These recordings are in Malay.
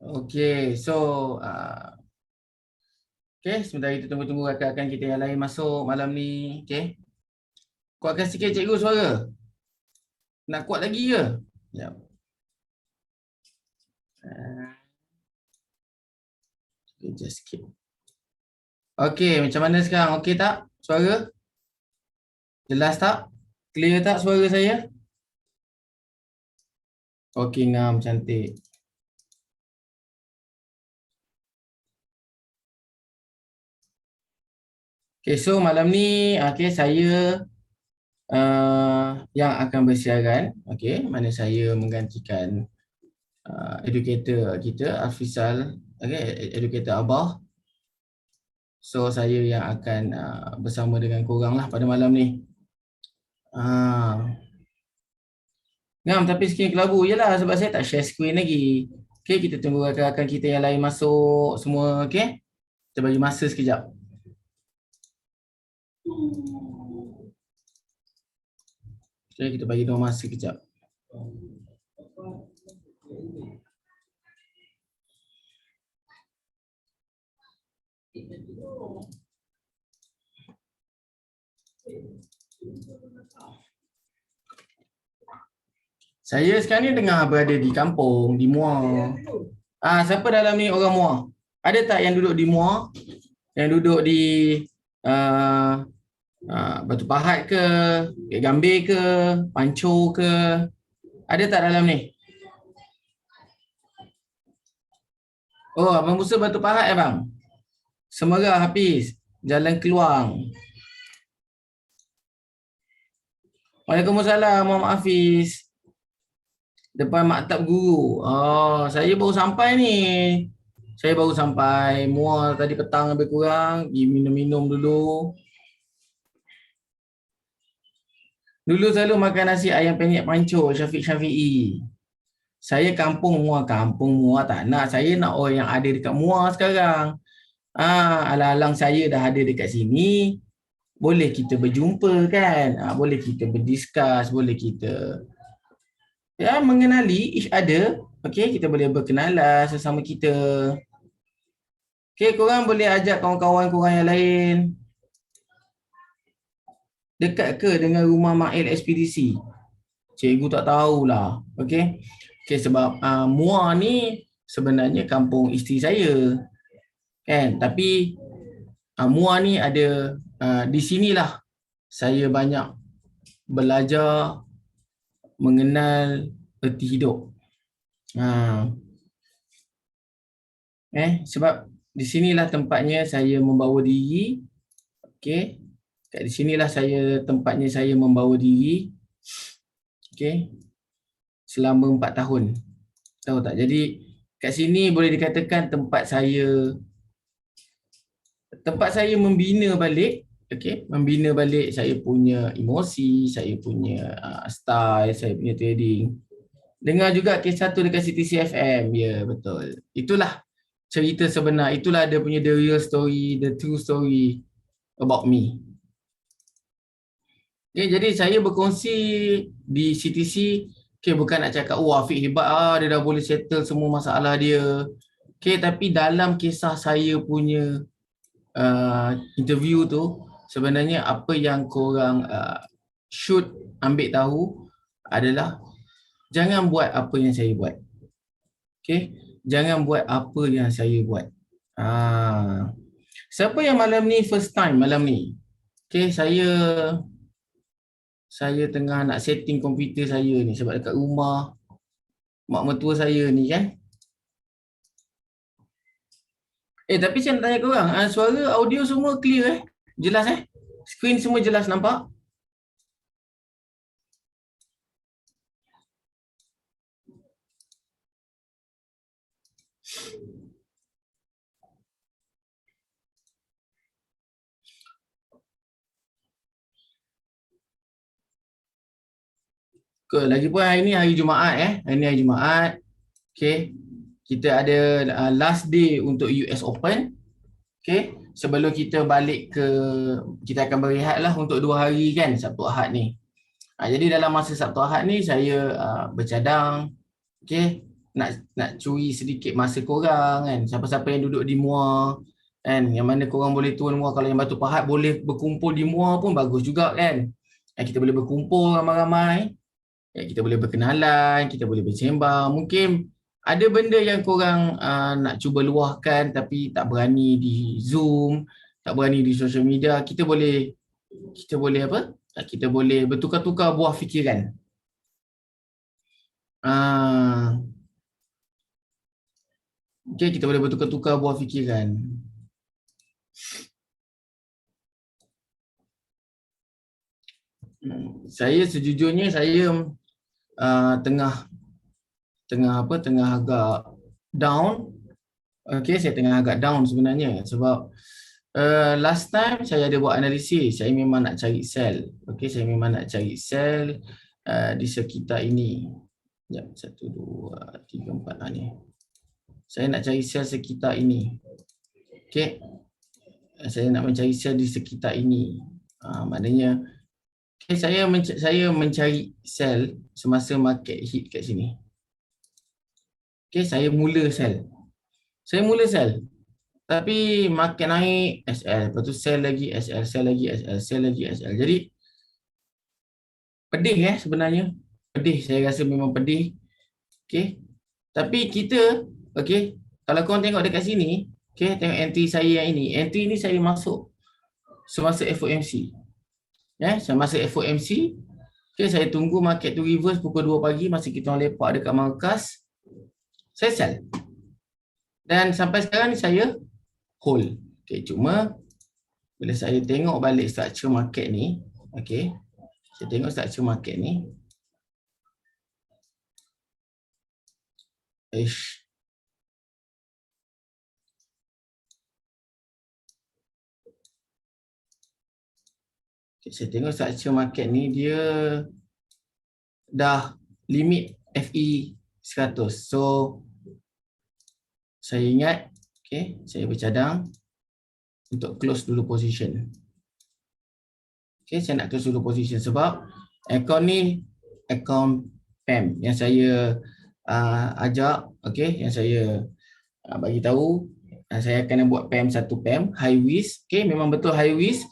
Okey, so okey, sebentar kita tunggu-tunggu rakan-rakan kita yang lain masuk malam ni. Okey. Kuatkan sikit cikgu suara. Nak kuat lagi ke? Sekejap. Just skip. Okey, macam mana sekarang? Okey tak suara? Jelas tak? Clear tak suara saya? Okey, ngam, cantik. Okey, so malam ni saya yang akan bersiaran. Okey, mana saya menggantikan educator kita, Afisal. Okey, educator Abah. So saya yang akan bersama dengan korang lah pada malam ni. Ngam, tapi screen kelabu je lah sebab saya tak share screen lagi. Okay, kita tunggu rakan-rakan kita yang lain masuk semua. Okay, kita bagi masa sekejap. Okay, kita bagi dia masa sekejap. Saya sekarang ni tengah berada di kampung, di Muar. Siapa dalam ni orang Muar? Ada tak yang duduk di Muar? Yang duduk di Batu Pahat ke, Gambir ke, Pancur ke? Ada tak dalam ni? Oh, Abang Musa Batu Pahat ya bang? Semerah Hafiz, Jalan Keluang. Waalaikumsalam Muhammad Hafiz. Depan maktab guru. Oh, saya baru sampai ni. Saya baru sampai Muar tadi petang lebih kurang. Pergi minum-minum dulu. Dulu selalu makan nasi ayam penyet Pancur, Syafiq Syafi'i. Saya kampung Muar tak nak. Saya nak orang yang ada dekat Muar sekarang. Alang-alang saya dah ada dekat sini. Boleh kita berjumpa kan? Boleh kita berdiskus, boleh kita mengenali each other. Okey, kita boleh berkenalan sesama kita. Okey, korang boleh ajak kawan-kawan korang yang lain. Dekat ke dengan rumah Mail Ekspedisi? Cikgu tak tahulah. Okey. Okey, sebab Muar ni sebenarnya kampung isteri saya. Kan? Tapi Muar ni ada di sinilah saya banyak belajar mengenal erti hidup. Sebab di sinilah tempatnya saya membawa diri. Okey. Kat di sinilah tempatnya saya membawa diri. Okey. Selama 4 tahun. Tahu tak? Jadi kat sini boleh dikatakan tempat saya membina balik. Okey, membina balik saya punya emosi, saya punya style, saya punya trading. Dengar juga kes satu dekat CTC FM. Ya, betul. Itulah cerita sebenar. Itulah dia punya the real story, the true story about me. Okay, jadi saya berkongsi di CTC. Okay, bukan nak cakap, Afiq hebat dia dah boleh settle semua masalah dia. Okay, tapi dalam kisah saya punya interview tu, sebenarnya apa yang korang should ambil tahu adalah jangan buat apa yang saya buat. Okay, jangan buat apa yang saya buat. Siapa yang malam ni first time malam ni? Okay, saya tengah nak setting komputer saya ni sebab dekat rumah mak mertua saya ni kan. Tapi saya nak tanya korang, suara audio semua clear Jelas Screen semua jelas nampak? Lagipun hari ni hari Jumaat Hari ni hari Jumaat. Okay. Kita ada last day untuk US Open. Okay. Sebelum kita balik kita akan berehat lah untuk 2 hari kan, Sabtu Ahad ni. Jadi dalam masa Sabtu Ahad ni saya bercadang. Okay. nak curi sedikit masa korang kan. Siapa-siapa yang duduk di Muar kan, yang mana korang boleh turun Muar, kalau yang Batu Pahat boleh berkumpul di Muar pun bagus juga kan. Kita boleh berkumpul ramai-ramai, kita boleh berkenalan, kita boleh bersembang. Mungkin ada benda yang korang nak cuba luahkan tapi tak berani di Zoom, tak berani di social media, kita boleh apa? Kita boleh bertukar-tukar buah fikiran. Okay, kita boleh bertukar-tukar buah fikiran. Saya sejujurnya tengah agak down. Okay, saya tengah agak down sebenarnya sebab last time saya ada buat analisis. Saya memang nak cari sell. Okay, saya memang nak cari sell di sekitar ini. Sekejap, 1, 2, 3, 4 ni. Saya nak cari sell sekitar ini. Okay, saya nak mencari sell di sekitar ini. Maknanya okay, saya mencari sell semasa market hit kat sini. Okay, saya mula sell. Tapi market naik SL, lepas tu sell lagi SL, sell lagi SL, sell lagi SL. Jadi pedih sebenarnya. Pedih, saya rasa memang pedih. Okay. Tapi kita, okay, kalau korang tengok dekat sini, okay, tengok entry saya yang ini. Entry ni saya masuk semasa FOMC. Semasa FOMC, okay, saya tunggu market tu reverse pukul 2 pagi, masa kita orang lepak dekat markas, saya sell. Dan sampai sekarang ni saya hold. Okay, cuma bila saya tengok balik structure market ni, okay, saya tengok structure market ni, saya tengok structure market ni dia dah limit FE 100. So saya ingat, okay, saya bercadang untuk close dulu position. Okay, saya nak close dulu position sebab account ni account PAM yang saya ajak, okay, yang saya bagi tahu saya akan buat PAM 1 PAM high risk. Okay, memang betul high risk.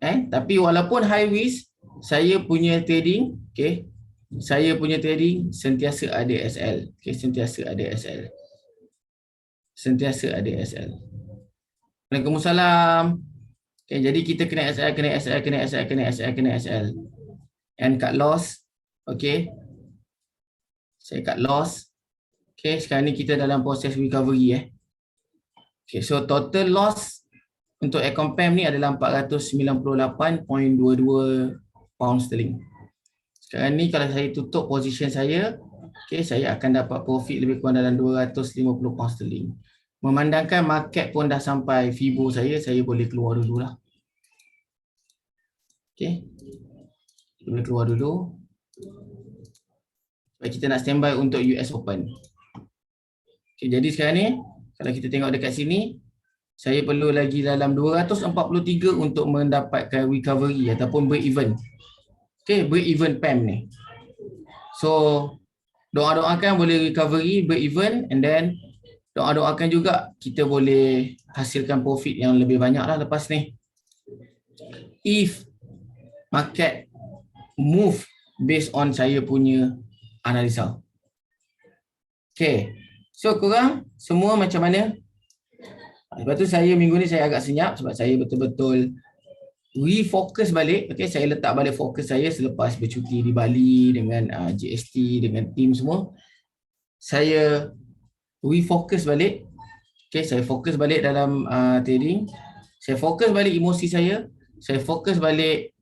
Tapi walaupun high risk, saya punya trading, okay, saya punya trading sentiasa ada SL. Okay, sentiasa ada SL. Sentiasa ada SL. Waalaikumsalam. Okay, jadi kita kena SL, kena SL, kena SL, kena SL, kena SL. And cut loss. Okay. Saya cut loss. Okay, sekarang ni kita dalam proses recovery. Okay, so total loss untuk account PAM ni adalah 498.22 pound sterling. Sekarang ni kalau saya tutup position saya, okay, saya akan dapat profit lebih kurang dalam 250 pound sterling. Memandangkan market pun dah sampai Fibo saya boleh keluar dululah. Okay, kita boleh keluar dulu. Sebab kita nak standby untuk US Open. Okay, jadi sekarang ni, kalau kita tengok dekat sini, saya perlu lagi dalam 243 untuk mendapatkan recovery ataupun break even. Okay, break even PAM ni. So, doa-doakan boleh recovery, break even, and then doa-doakan juga kita boleh hasilkan profit yang lebih banyak lah lepas ni. If market move based on saya punya analisa. Okay, so korang semua macam mana? Lepas tu saya minggu ni saya agak senyap sebab saya betul-betul refocus balik. Okay, saya letak balik fokus saya selepas bercuti di Bali dengan GST, dengan tim semua. Saya refocus balik. Okay, saya fokus balik dalam trading. Saya fokus balik emosi saya. Saya fokus balik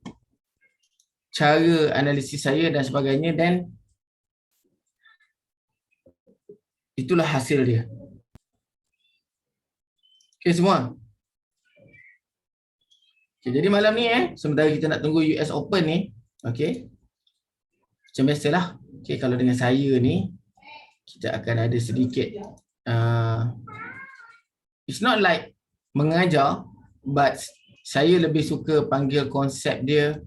cara analisis saya dan sebagainya, dan itulah hasil dia. Okay semua. Okay, jadi malam ni sementara kita nak tunggu US Open ni, okay, macam biasalah, okay, kalau dengan saya ni kita akan ada sedikit it's not like mengajar, but saya lebih suka panggil konsep dia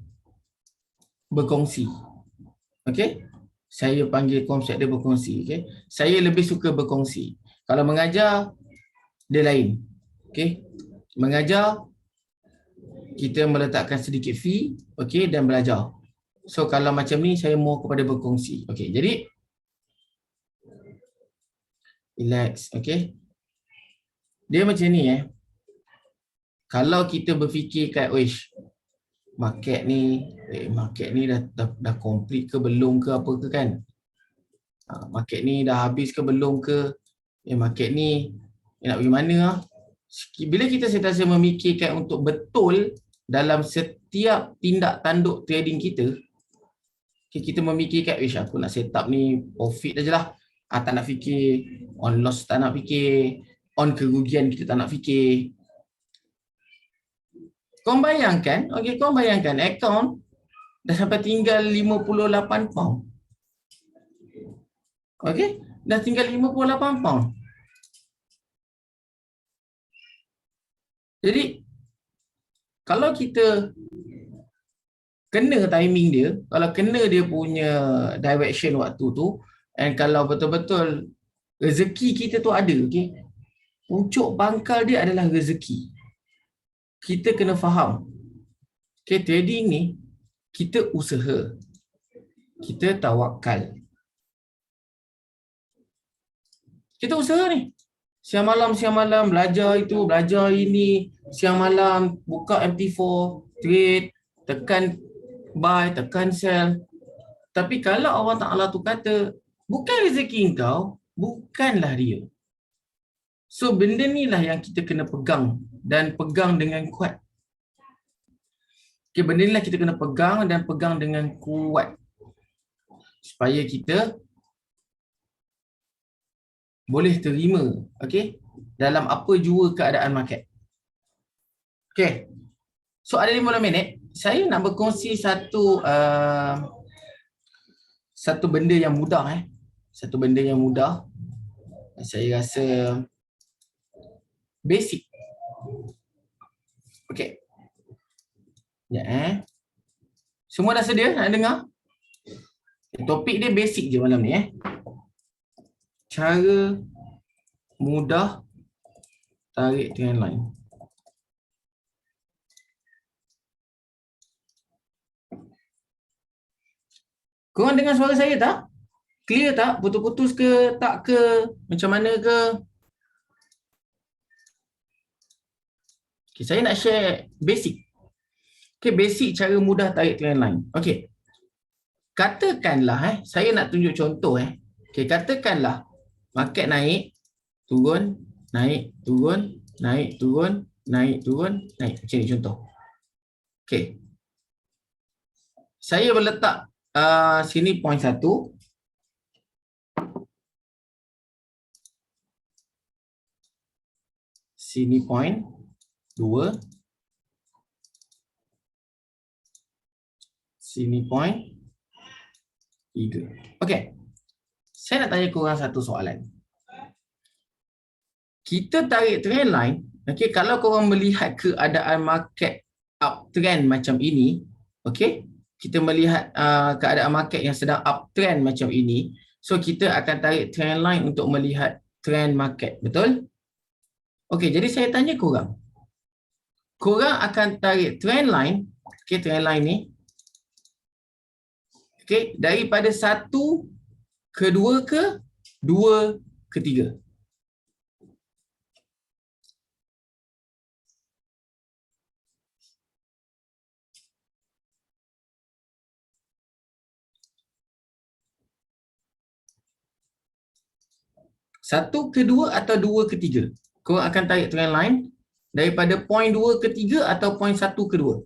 berkongsi. Okay, Saya panggil konsep dia berkongsi. Okay? Saya lebih suka berkongsi. Kalau mengajar, dia lain. Okay? Mengajar, kita meletakkan sedikit fee, okay, dan belajar. So kalau macam ni, saya mau kepada berkongsi. Okay, jadi relax. Okay. Dia macam ni Kalau kita berfikir kat, wish, market ni dah complete ke belum ke apa ke kan? Market ni dah habis ke belum ke? Market ni nak pergi mana lah? Bila kita sentiasa memikirkan untuk betul dalam setiap tindak tanduk trading kita, kita memikirkan, wish, aku nak set up ni profit ajalah. Tak nak fikir on loss, tak nak fikir on kerugian, kita tak nak fikir. Kau bayangkan, akaun dah sampai tinggal 58 pound. Okey, dah tinggal 58 pound. Jadi kalau kita kena timing dia, kalau kena dia punya direction waktu tu, dan kalau betul-betul rezeki kita tu ada, okey. Puncuk pangkal dia adalah rezeki. Kita kena faham. Okay, trading ni kita usaha. Kita tawakal. Kita usaha ni. Siang malam belajar itu, belajar ini, siang malam buka MT4, trade, tekan buy, tekan sell. Tapi kalau Allah Ta'ala tu kata, bukan rezeki kau, bukanlah dia. So benda ni lah yang kita kena pegang dan pegang dengan kuat. Okay, benda ni lah kita kena pegang dan pegang dengan kuat. Supaya kita boleh terima, okay, dalam apa jua keadaan market. Okay. So ada 15 minit. Saya nak berkongsi satu benda yang mudah. Satu benda yang mudah. Saya rasa basic. Okay. Ya, semua dah sedia nak dengar? Topik dia basic je malam ni. Cara mudah tarik trend line. Korang dengar suara saya tak? Clear tak? Putus-putus ke? Tak ke? Macam mana ke? Okay, saya nak share basic. Okay, basic cara mudah tarik trend line. Okay. Katakanlah, saya nak tunjuk contoh. Okay, katakanlah market naik, turun, naik, turun, naik, turun, naik, turun, naik. Macam ni contoh. Okay. Saya berletak sini point 1. Sini point 2. Sini point 3. Okey. Saya nak tanya korang satu soalan. Kita tarik trend line, okey, kalau korang melihat keadaan market uptrend macam ini, okey, kita melihat keadaan market yang sedang uptrend macam ini, so kita akan tarik trend line untuk melihat trend market, betul? Okey, jadi saya tanya korang. Korang akan tarik trend line, okey, trend line ni, okey, daripada 1 ke 2 ke 2 ke 3. Satu ke 2 atau 2 ke 3. Korang akan tarik trend line daripada point 2 ke 3 atau point 1 ke 2.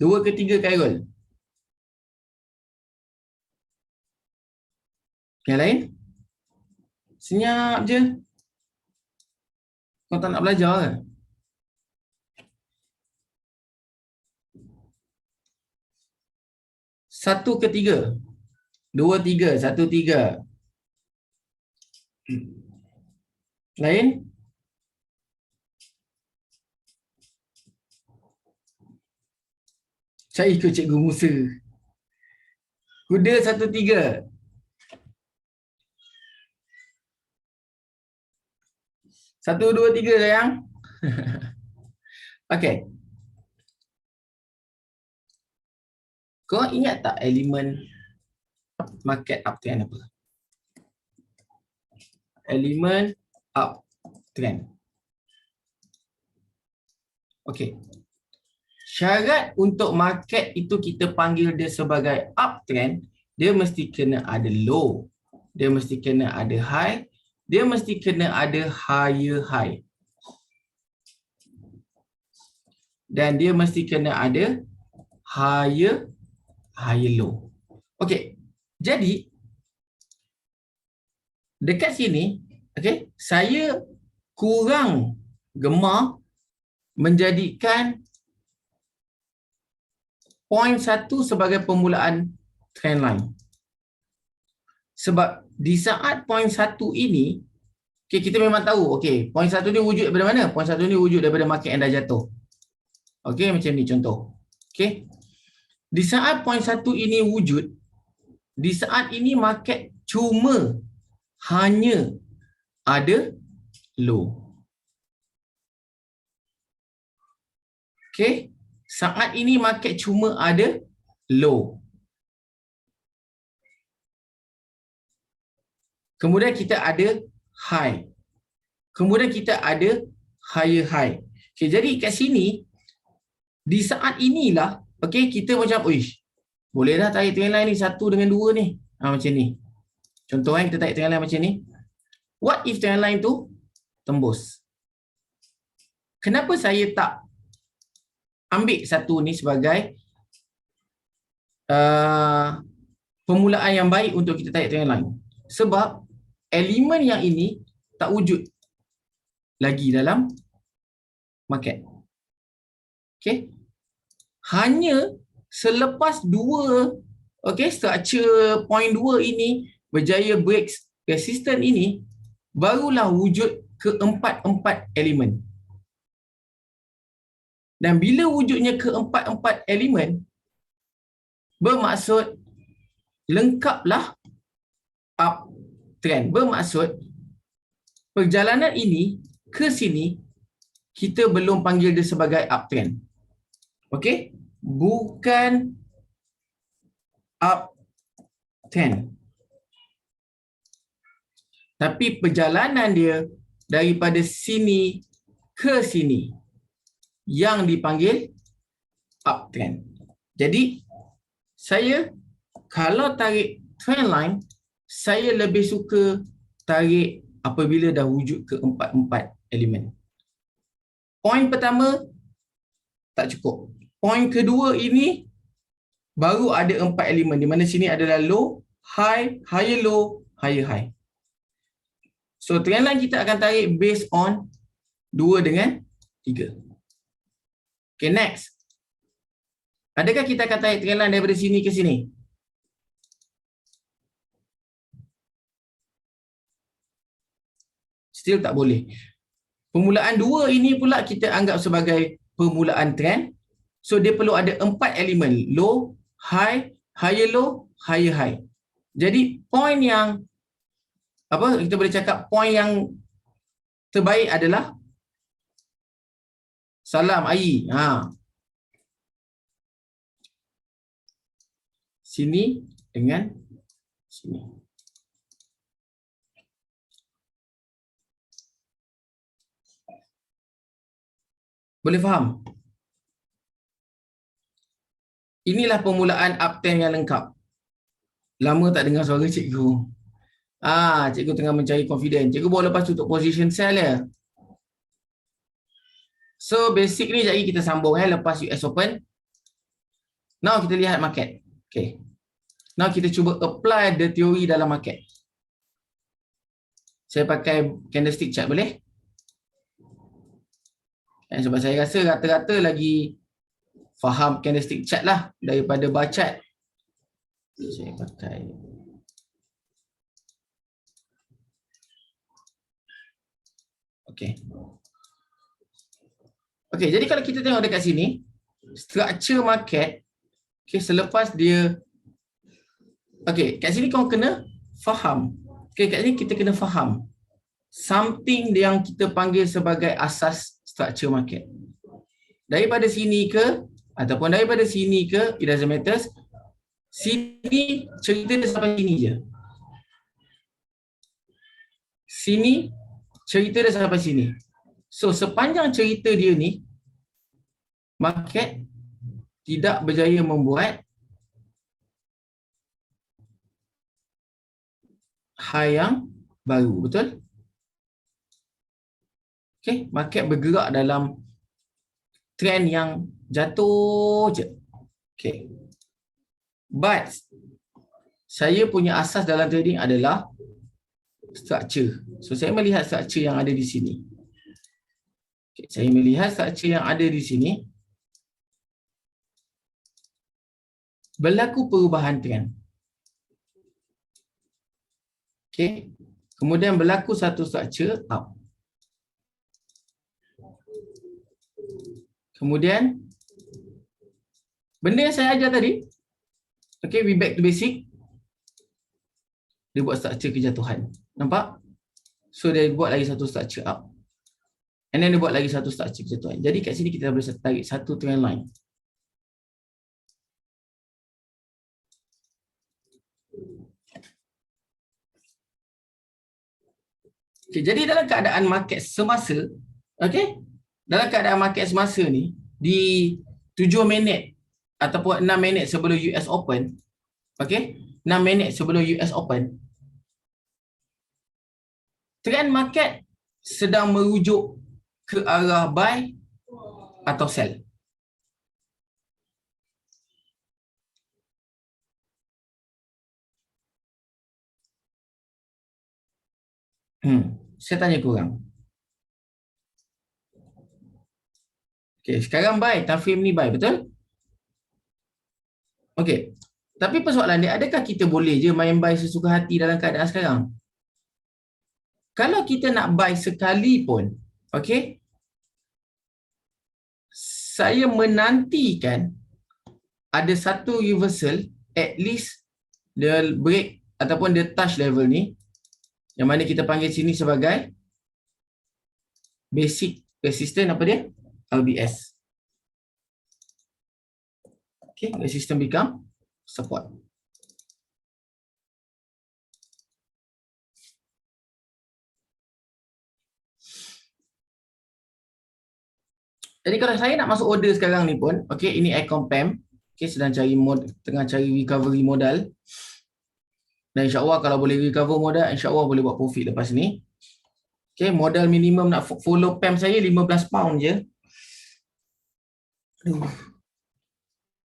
2 ke 3 Khairul. Yang lain? Senyap je. Kau tak nak belajar ke? 1 ke 3. 2, 3. 1, 3. Lain? Saya ikut Cikgu Musa. Kuda 1-3. Satu, dua, tiga sayang. Okey. Kau ingat tak elemen market uptrend apa? Elemen uptrend. Okey. Syarat untuk market itu kita panggil dia sebagai uptrend, dia mesti kena ada low. Dia mesti kena ada high. Dia mesti kena ada higher high. Dan dia mesti kena ada higher low. Okey. Jadi dekat sini, okey, saya kurang gemar menjadikan point 1 sebagai permulaan trendline. Sebab di saat point 1 ini, okay, kita memang tahu, okay, point 1 ni wujud daripada mana? Point 1 ni wujud daripada market yang dah jatuh. Okay, macam ni contoh. Okay. Di saat point 1 ini wujud, di saat ini market cuma hanya ada low. Okay. Saat ini market cuma ada low. Kemudian kita ada high. Kemudian kita ada higher high. Okay, jadi kat sini, di saat inilah, okay, kita macam, uish, boleh dah tarik trendline ni 1 dengan 2 ni. Macam ni. Contoh kita tarik trendline macam ni. What if trendline tu tembus? Kenapa saya tak ambil satu ni sebagai permulaan yang baik untuk kita tarik trendline? Sebab elemen yang ini tak wujud lagi dalam market. Okay. Hanya selepas structure point 2 ini berjaya break resistance ini, barulah wujud keempat-empat elemen. Dan bila wujudnya keempat-empat elemen, bermaksud lengkaplah uptrend. Bermaksud perjalanan ini ke sini, kita belum panggil dia sebagai uptrend. Okey? Bukan uptrend. Tapi perjalanan dia daripada sini ke sini yang dipanggil uptrend. Jadi, saya kalau tarik trendline, saya lebih suka tarik apabila dah wujud keempat-empat elemen. Poin pertama tak cukup. Poin kedua ini baru ada 4 elemen, di mana sini adalah low, high, higher low, higher high. So trendline kita akan tarik based on 2 dengan 3. Okay, next. Adakah kita akan tarik trendline daripada sini ke sini? Still tak boleh. Permulaan 2 ini pula kita anggap sebagai permulaan trend. So dia perlu ada 4 elemen. Low, high, higher low, higher high. Jadi point yang kita boleh cakap point yang terbaik adalah salam air. Sini dengan sini. Boleh faham? Inilah permulaan uptrend yang lengkap. Lama tak dengar suara cikgu. Cikgu tengah mencari confidence. Cikgu bawa lepas tu untuk position sell ya. So basic ni jadi kita sambung lepas US Open. Now kita lihat market. Okay. Now kita cuba apply the theory dalam market. Saya pakai candlestick chart boleh? Sebab saya rasa rata-rata lagi faham candlestick chart lah daripada bar chart. Saya pakai. Okey, jadi kalau kita tengok dekat sini, structure market, selepas dia Okey, kat sini kau kena faham. Okey, kat sini kita kena faham something yang kita panggil sebagai asas structure market. Daripada sini ke ataupun daripada sini ke, it doesn't matter. Sini cerita dia sampai sini je. Sini cerita dia sampai sini. So sepanjang cerita dia ni, market tidak berjaya membuat high yang baru, betul? Okay, market bergerak dalam trend yang jatuh je. Okay. But saya punya asas dalam trading adalah structure. So saya melihat structure yang ada di sini. Okay, saya melihat structure yang ada di sini. Berlaku perubahan trend. Okay. Kemudian berlaku satu structure up. Kemudian benda yang saya ajar tadi, okay, we back to basic. Dia buat structure kejatuhan. Nampak? So dia buat lagi satu structure up. And then dia buat lagi satu structure kejatuhan. Jadi kat sini kita boleh tarik satu trend line. Okay, jadi dalam keadaan market semasa, okay, dalam keadaan market semasa ni, di 7 minit ataupun 6 minit sebelum US Open, okay, 6 minit sebelum US Open, trend market sedang merujuk ke arah buy atau sell. Saya tanya korang. Okay, sekarang buy, time frame ni buy, betul? Okay. Tapi persoalan dia, adakah kita boleh je main buy sesuka hati dalam keadaan sekarang? Kalau kita nak buy sekali pun, okay, saya menantikan ada satu reversal, at least dia break ataupun dia touch level ni, yang mana kita panggil sini sebagai basic resistance, apa dia? LBS. Okay, resistance become support. Jadi kalau saya nak masuk order sekarang ni pun, okay, ini Icon PAM, okay, tengah cari recovery modal. Dan insyaAllah kalau boleh recover modal, insyaAllah boleh buat profit lepas ni. Okay, modal minimum nak follow PAM saya 15 pound je.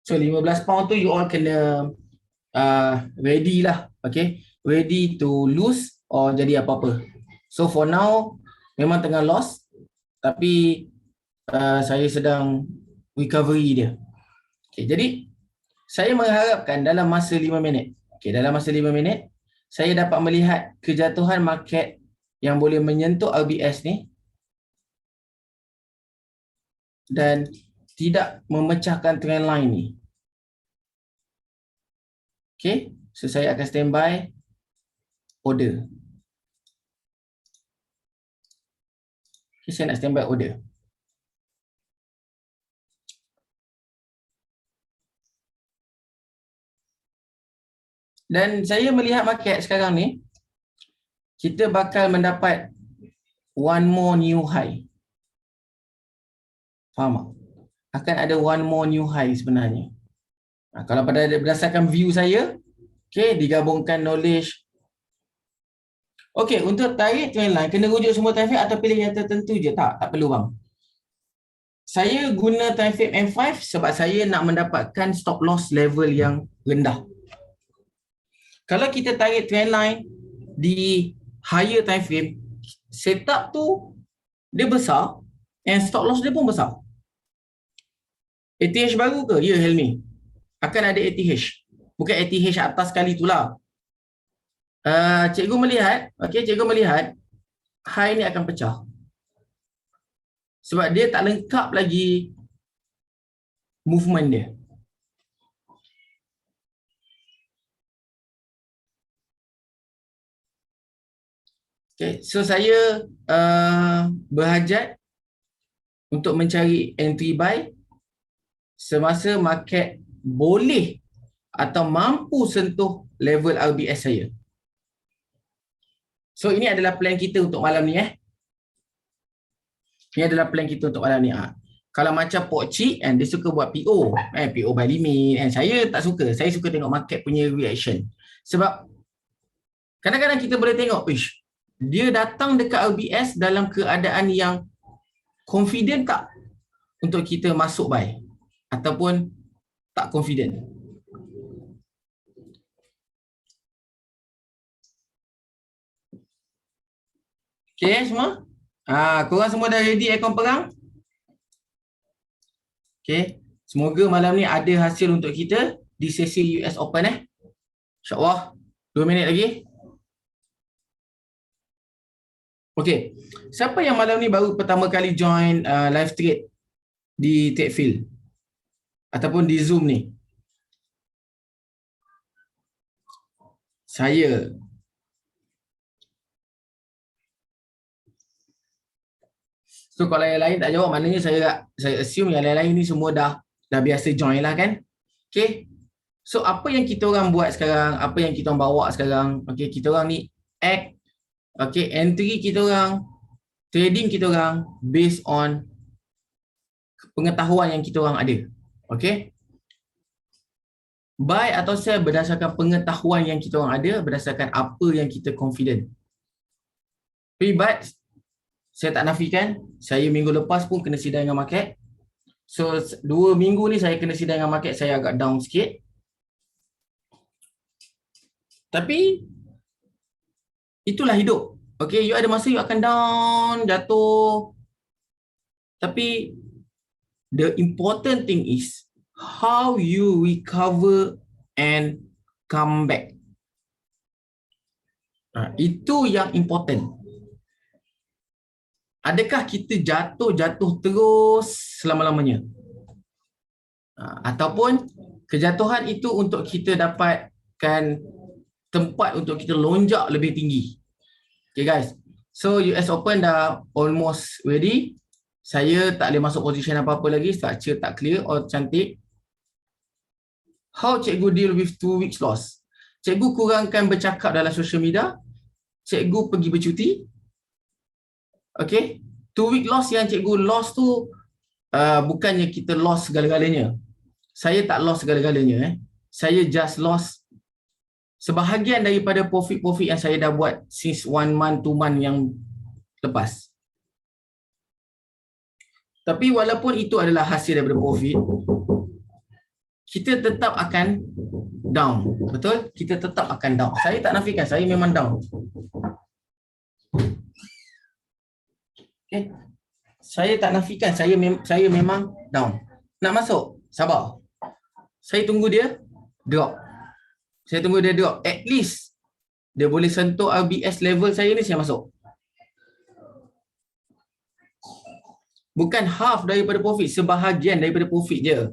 So 15 pound tu you all kena ready lah. Okay, ready to lose or jadi apa-apa. So for now, memang tengah loss. Tapi saya sedang recovery dia. Okay, jadi saya mengharapkan dalam masa 5 minit. Okay, dalam masa 5 minit, saya dapat melihat kejatuhan market yang boleh menyentuh RBS ni dan tidak memecahkan trend line ni. Okay, so saya akan standby order. Okay, saya nak standby order. Dan saya melihat market sekarang ni, kita bakal mendapat one more new high. Faham tak? Akan ada one more new high sebenarnya. Kalau berdasarkan view saya, okay, digabungkan knowledge. Okay, untuk tarik trend line, kena rujuk semua time frame atau pilih yang tertentu je? Tak perlu bang. Saya guna time frame M5 sebab saya nak mendapatkan stop loss level yang rendah. Kalau kita tarik trend line di higher time frame, setup tu dia besar and stop loss dia pun besar. ATH baru ke? Ya, Helmi. Akan ada ATH. Bukan ATH atas sekali tu lah. Cikgu melihat, okay, cikgu melihat high ni akan pecah. Sebab dia tak lengkap lagi movement dia. Okay, so saya berhajat untuk mencari entry buy semasa market boleh atau mampu sentuh level RBS saya. So ini adalah plan kita untuk malam ni. Ini adalah plan kita untuk malam ni. Kalau macam Pok Cik dia suka buat PO, PO by limit. Saya tak suka. Saya suka tengok market punya reaction. Sebab kadang-kadang kita boleh tengok, dia datang dekat RBS dalam keadaan yang confident tak untuk kita masuk buy ataupun tak confident. Okay semua? Korang semua dah ready aircon perang? Okay. Semoga malam ni ada hasil untuk kita di sesi US Open InsyaAllah. 2 minit lagi. Okay. Siapa yang malam ni baru pertama kali join live trade di Tradefield? Ataupun di Zoom ni? Saya. So kalau yang lain tak jawab, maknanya saya assume yang lain-lain ni semua dah biasa join lah kan. Okay. So apa yang kita orang buat sekarang, apa yang kita orang bawa sekarang, okay, kita orang ni act, okay, entry kita orang, trading kita orang based on pengetahuan yang kita orang ada. Okay. Buy atau sell berdasarkan pengetahuan yang kita orang ada, berdasarkan apa yang kita confident. But saya tak nafikan, saya minggu lepas pun kena sidai dengan market. So 2 minggu ni saya kena sidai dengan market, saya agak down sikit. Tapi itulah hidup. Okay, you ada masa you akan down, jatuh. Tapi the important thing is how you recover and come back. Itu yang important. Adakah kita jatuh terus selama-lamanya? Ataupun kejatuhan itu untuk kita dapatkan tempat untuk kita lonjak lebih tinggi. Okay guys. So US Open dah almost ready. Saya tak boleh masuk position apa-apa lagi. Structure tak clear. All cantik. How cikgu deal with 2 weeks loss? Cikgu kurangkan bercakap dalam social media. Cikgu pergi bercuti. Okay. 2 week loss yang cikgu loss tu bukannya kita loss segala-galanya. Saya tak loss segala-galanya. Saya just loss sebahagian daripada profit-profit yang saya dah buat since 1 month, 2 month yang lepas. Tapi walaupun itu adalah hasil daripada profit, kita tetap akan down. Betul? Kita tetap akan down. Saya tak nafikan, saya memang down. Okay. Saya tak nafikan, saya memang down. Nak masuk? Sabar. Saya tunggu dia drop. Saya tunggu dia drop. At least dia boleh sentuh RBS level saya ni, saya masuk. Bukan half daripada profit, sebahagian daripada profit je.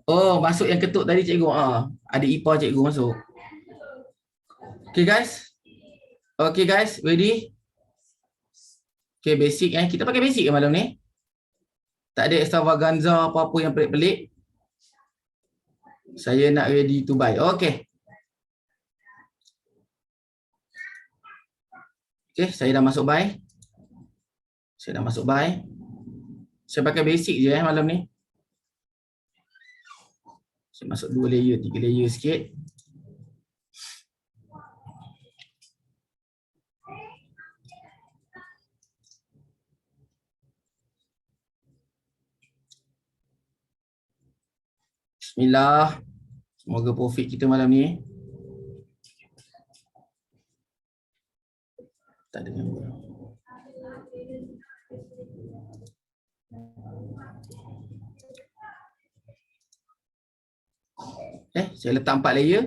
Oh, masuk yang ketuk tadi cikgu. Adik ipar cikgu masuk. Okay guys. Okay guys, ready? Okay, basic kita pakai basic malam ni. Tak ada extravaganza apa-apa yang pelik-pelik. Saya nak ready to buy. Okay. Okay, saya dah masuk buy. Saya dah masuk buy. Saya pakai basic je malam ni. Saya masuk 2 layer, 3 layer sikit. Bismillah. Semoga profit kita malam ni. Tak ada nombor. Saya letak 4 layer.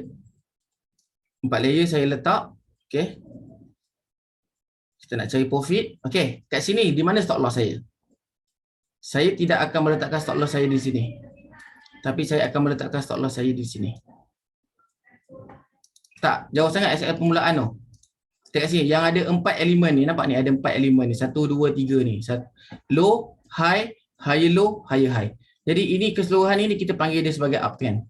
4 layer saya letak. Okay. Kita nak cari profit. Okay. Kat sini, di mana stop loss saya? Saya tidak akan meletakkan stop loss saya di sini. Tapi saya akan meletakkan stop loss saya di sini. Tak, jauh sangat SL permulaan tu. Kita kat sini yang ada 4 elemen ni, nampak ni ada 4 elemen ni, 1 2 3 ni. Low, high, higher low, higher high. Jadi ini keseluruhan ini kita panggil dia sebagai uptrend.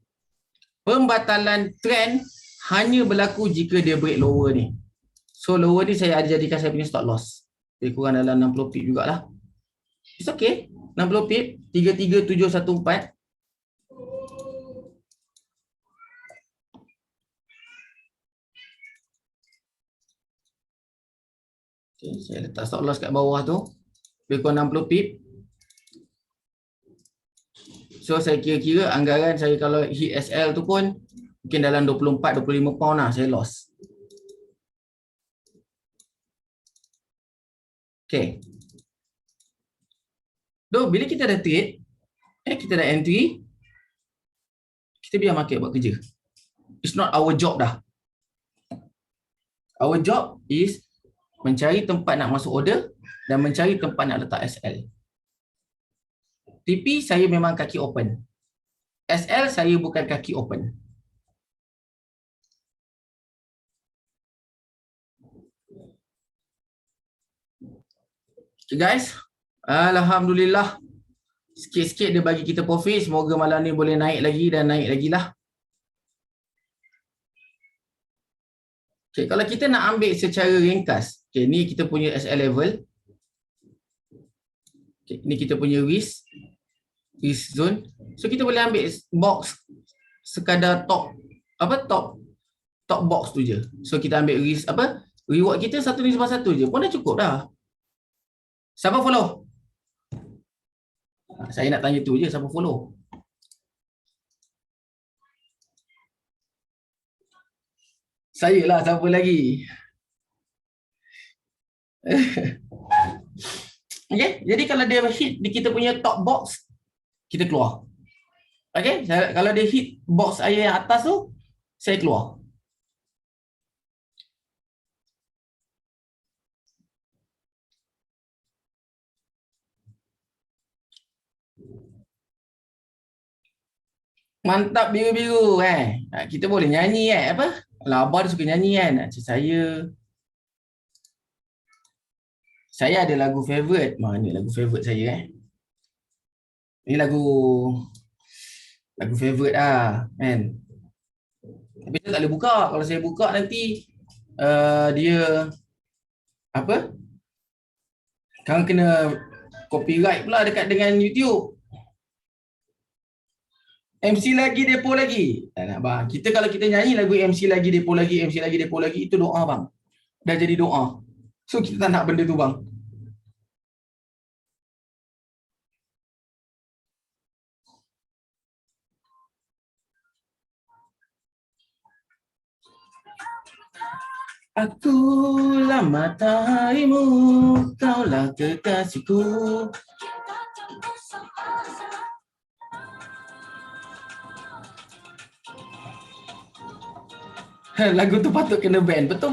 Pembatalan trend hanya berlaku jika dia break lower ni. So lower ni saya ada jadikan saya punya stop loss. Lebih kurang dalam 60 pip jugalah. It's okay. 60 pip, 33714. Okay, saya letak stop loss kat bawah tu. Lebih kurang 60 pip. So saya kira-kira anggaran saya kalau hit SL tu pun mungkin dalam 24-25 pound lah saya loss. Okay. So bila kita dah trade, kita dah entry, kita biar market buat kerja. It's not our job dah. Our job is mencari tempat nak masuk order dan mencari tempat nak letak SL. TP saya memang kaki open. SL saya bukan kaki open. Okay guys, alhamdulillah sikit-sikit dia bagi kita profit. Semoga malam ni boleh naik lagi dan naik lagi lah. Okay, kalau kita nak ambil secara ringkas, okay, ni kita punya SL level. Okay, ni kita punya risk zone. So kita boleh ambil box sekadar top box tu je. So kita ambil risk reward kita 1/1 je pun dah cukup dah. Siapa follow? Saya nak tanya tu je, siapa follow? Saya lah, siapa lagi? Okay, jadi kalau dia hit di kita punya top box, kita keluar. Okay, kalau dia hit box air yang atas tu, saya keluar. Mantap biru-biru kita boleh nyanyi apa? Abah dia suka nyanyi kan. Saya ada lagu favorite. Mana lagu favorite saya Ini lagu favorite kan. Tapi saya tak boleh buka. Kalau saya buka nanti dia apa? Kan kena copyright pula dekat dengan YouTube. MC lagi, depo lagi. Tak nak bang. Kita kalau kita nyanyi lagu MC lagi, depo lagi, MC lagi, depo lagi, itu doa bang. Dah jadi doa. So kita tak nak benda tu bang. Akulah mataharimu, kaulah kekasihku. Lagu tu patut kena ban. Betul.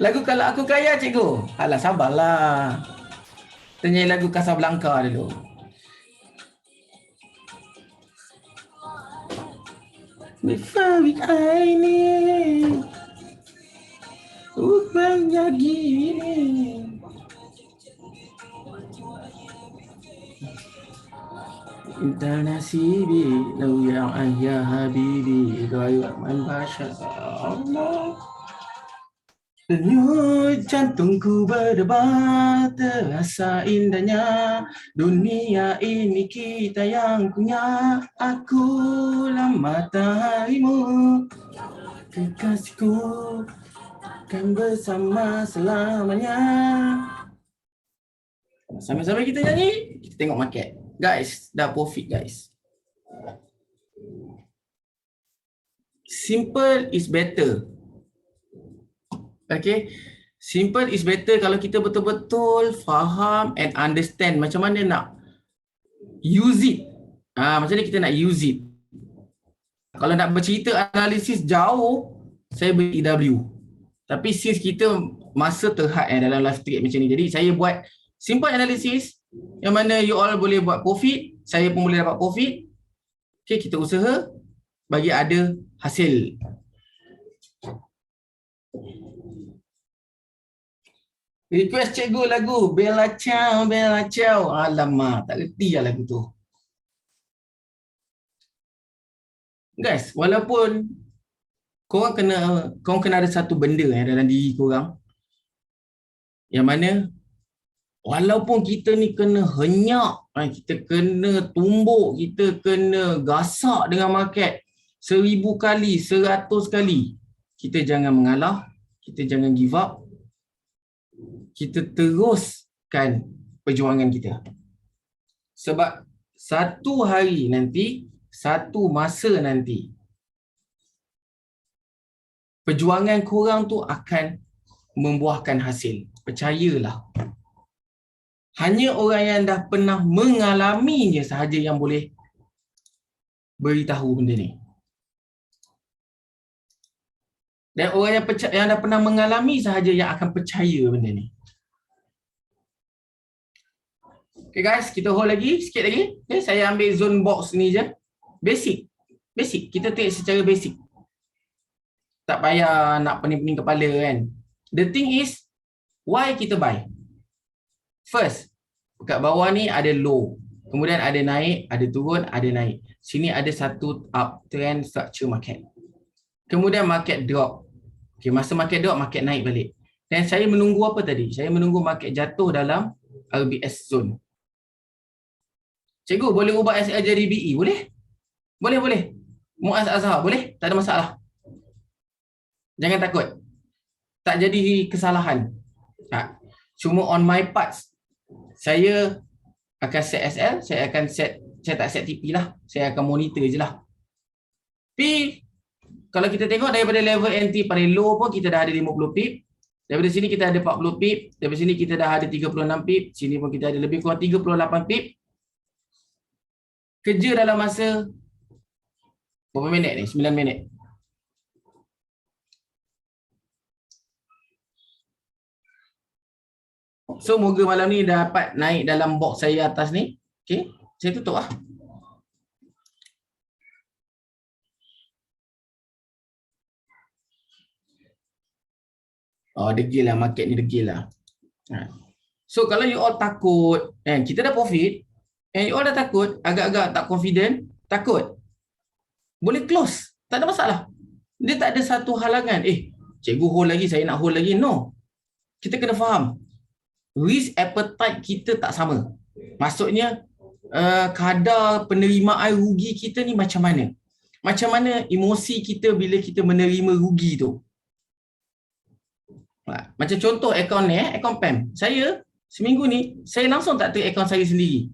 Lagu Kalau Aku Kaya cikgu. Alah sabarlah. Kita nyanyi lagu Casablanca dulu. Bifawik aini Upanya gini Inta nasibi Lau yang ayah habibi Gaya man basya Allah. Denyut jantungku berdebar, terasa indahnya dunia ini kita yang punya. Akulah mataharimu, kekasihku, kan bersama selamanya. Sambil-sambil kita nyanyi, kita tengok market. Guys, dah profit guys. Simple is better. Okay, simple is better kalau kita betul-betul faham and understand macam mana nak use it. Macam mana kita nak use it. Kalau nak bercerita analisis jauh, saya beri EW. Tapi since kita masa terhad dalam live trade macam ni, jadi saya buat simple analysis yang mana you all boleh buat profit, saya pun boleh dapat profit. Okay, kita usaha bagi ada hasil. Request cikgu lagu Bella Ciao, Bella Ciao. Alamak, tak reti lah lagu tu. Guys, walaupun korang kena ada satu benda dalam diri korang yang mana walaupun kita ni kena henyak, kita kena tumbuk, kita kena gasak dengan market 1000 kali, 100 kali, kita jangan mengalah, kita jangan give up, kita teruskan perjuangan kita. Sebab satu hari nanti, satu masa nanti, perjuangan korang tu akan membuahkan hasil. Percayalah. Hanya orang yang dah pernah mengalaminya sahaja yang boleh beritahu benda ni. Dan orang yang dah pernah mengalami sahaja yang akan percaya benda ni. Okay guys, kita hold lagi, sikit lagi. Okay, saya ambil zone box ni je. Basic. Basic. Kita take secara basic. Tak payah nak pening-pening kepala kan. The thing is, why kita buy? First, kat bawah ni ada low. Kemudian ada naik, ada turun, ada naik. Sini ada satu uptrend structure market. Kemudian market drop. Okay, masa market drop, market naik balik. Dan saya menunggu apa tadi? Saya menunggu market jatuh dalam RBS zone. Cikgu, boleh ubah SL jadi BE? Boleh? Boleh, boleh. Muaz Azhar, boleh? Tak ada masalah. Jangan takut. Tak jadi kesalahan. Tak. Cuma on my part, saya akan set SL, saya tak set TP lah. Saya akan monitor je lah. Tapi, kalau kita tengok daripada level entry paling low pun kita dah ada 50 pip. Daripada sini kita ada 40 pip. Daripada sini kita dah ada 36 pip. Sini pun kita ada lebih kurang 38 pip. Kerja dalam masa berapa minit ni? 9 minit. So, moga malam ni dapat naik dalam box saya atas ni. Okay, saya tutup lah. Oh, degil lah. Market ni degil lah. So, kalau you all takut, kita dah profit, and you all dah takut, agak-agak tak confident, takut, boleh close. Tak ada masalah. Dia tak ada satu halangan. Cikgu hold lagi, saya nak hold lagi. No. Kita kena faham. Risk appetite kita tak sama. Maksudnya, kadar penerimaan rugi kita ni macam mana? Macam mana emosi kita bila kita menerima rugi tu? Macam contoh akaun ni, akaun PAM. Saya, seminggu ni, saya langsung tak take akaun saya sendiri.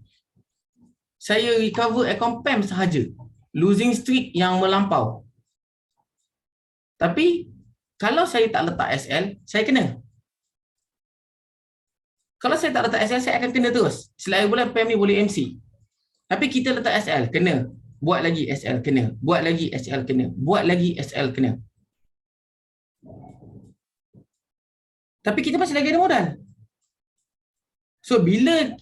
Saya recover akaun PAM sahaja. Losing streak yang melampau. Tapi, kalau saya tak letak SL, saya kena. Kalau saya tak letak SL, saya akan kena terus. Selain bulan PAM ni boleh MC. Tapi kita letak SL, kena. Buat lagi SL, kena. Buat lagi SL, kena. Buat lagi SL, kena. Tapi kita masih lagi ada modal. So, bila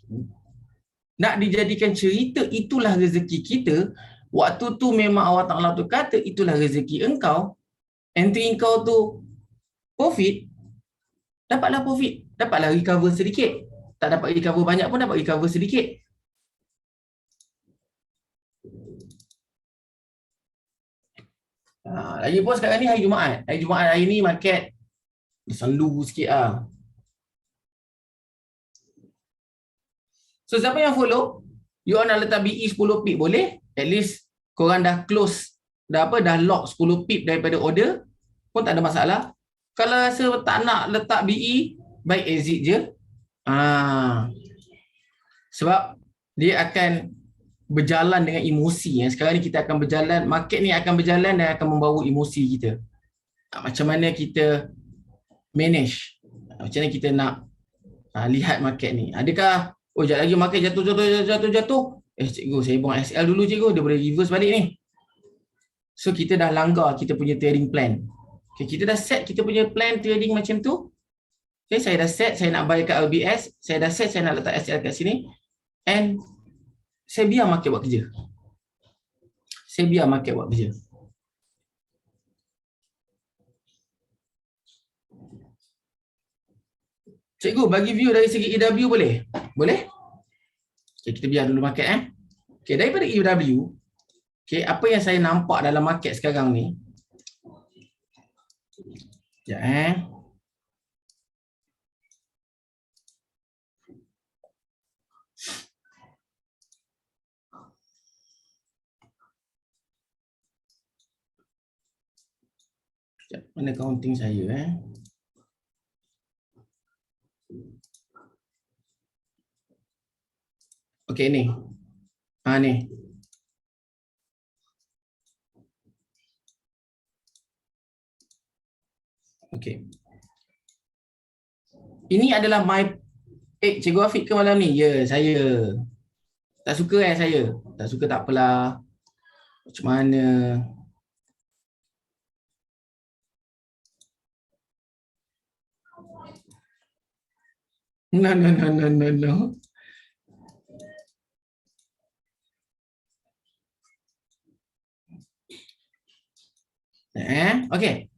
nak dijadikan cerita, itulah rezeki kita. Waktu tu memang Allah Ta'ala tu kata, itulah rezeki engkau. Entry engkau tu profit, dapatlah profit. Dapatlah recover sedikit. Tak dapat recover banyak pun dapat recover sedikit. Lagipun sekarang ni hari Jumaat. Hari Jumaat hari ni market selalu sikit lah. So, siapa yang follow? You all nak letak BE 10 pip boleh? At least korang dah close, dah lock 10 pip daripada order pun tak ada masalah. Kalau rasa tak nak letak BE, baik exit je. Sebab dia akan berjalan dengan emosi. Sekarang ni kita akan berjalan, market ni akan berjalan dan akan membawa emosi kita. Macam mana kita manage? Macam mana kita nak lihat market ni? Adakah sekejap lagi market jatuh. Cikgu, saya buang SL dulu cikgu, dia boleh reverse balik ni. So, kita dah langgar kita punya trading plan. Okay, kita dah set kita punya plan trading macam tu. Okay, saya dah set, saya nak buy kat LBS. Saya dah set, saya nak letak SL kat sini. And saya biar market buat kerja. Cikgu, bagi view dari segi EW boleh? Boleh? Okay, kita biar dulu market. Okay, daripada EW, okay, apa yang saya nampak dalam market sekarang ni, sekejap mana counting saya Okey ni. Ni. Okey. Ini adalah my Cikgu Afiq ke malam ni? Ya, saya. Tak suka saya? Tak suka tak apalah. Macam mana? No. Okey.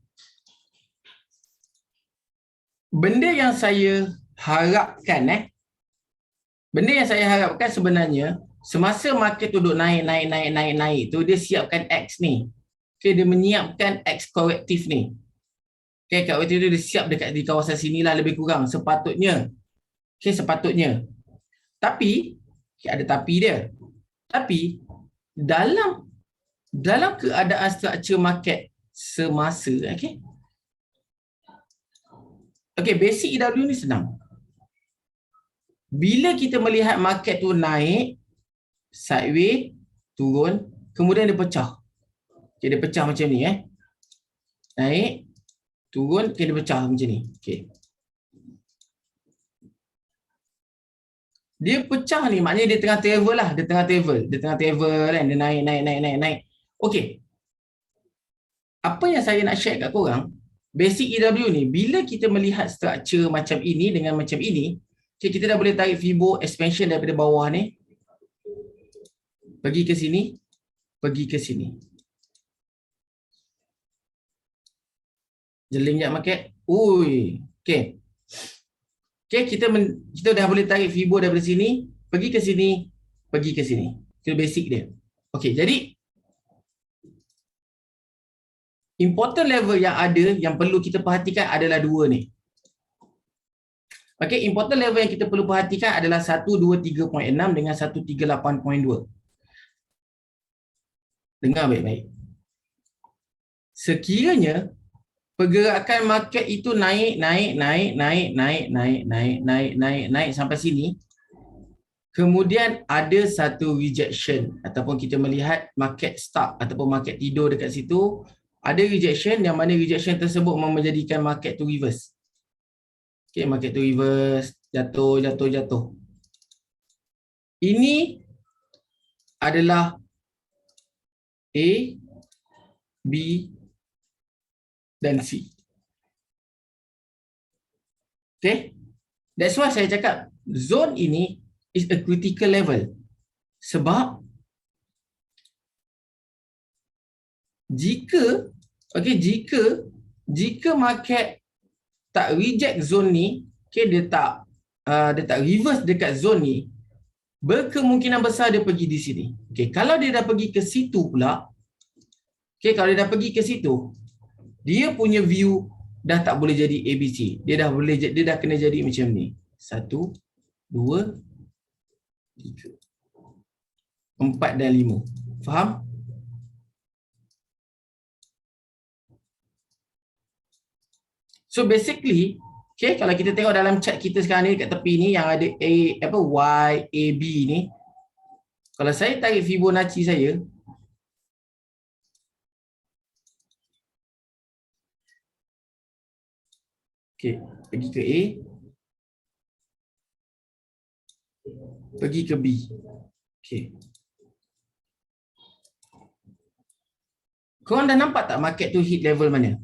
Benda yang saya harapkan benda yang saya harapkan sebenarnya semasa market tu duduk naik tu dia siapkan X ni. Okay, dia menyiapkan X korektif ni. Okay, korektif tu dia siap dekat di kawasan sinilah lebih kurang sepatutnya. Okay, sepatutnya. Tapi okay, ada tapi dia. Tapi dalam keadaan struktur market semasa, okay, basic EW ni senang. Bila kita melihat market tu naik, sideways, turun, kemudian dia pecah. Okay, dia pecah macam ni. Naik, turun, okay, dia pecah macam ni. Okay. Dia pecah ni, maknanya dia tengah travel lah. Dia tengah travel kan. Dia naik. Okay. Apa yang saya nak share kat korang, basic EW ni, bila kita melihat struktur macam ini dengan macam ini, okay, kita dah boleh tarik Fibo expansion daripada bawah ni. Pergi ke sini. Jeling je market. Ui. Okay. Okay, kita dah boleh tarik Fibo daripada sini, pergi ke sini. Itu basic dia. Okay, jadi important level yang ada, yang perlu kita perhatikan adalah dua ni. Okay, important level yang kita perlu perhatikan adalah 123.6 dengan 138.2. Dengar baik-baik. Sekiranya pergerakan market itu naik sampai sini, kemudian ada satu rejection ataupun kita melihat market stuck ataupun market tidur dekat situ, ada rejection yang mana rejection tersebut menjadikan market to reverse. Okay, market to reverse, jatuh. Ini adalah A, B dan C. Okay, that's why saya cakap zone ini is a critical level. Sebab jika market tak reject zone ni, okay, dia tak reverse dekat zone ni, berkemungkinan besar dia pergi di sini. Okay, kalau dia dah pergi ke situ pula, dia punya view dah tak boleh jadi ABC. Dia dah kena jadi macam ni. 1, 2, 3, 4 dan 5. Faham? So basically, okay, kalau kita tengok dalam chart kita sekarang ni kat tepi ni yang ada Y, A, B ni. Kalau saya tarik Fibonacci saya, okay, pergi ke A, pergi ke B. Okay. Korang dah nampak tak market tu hit level mana?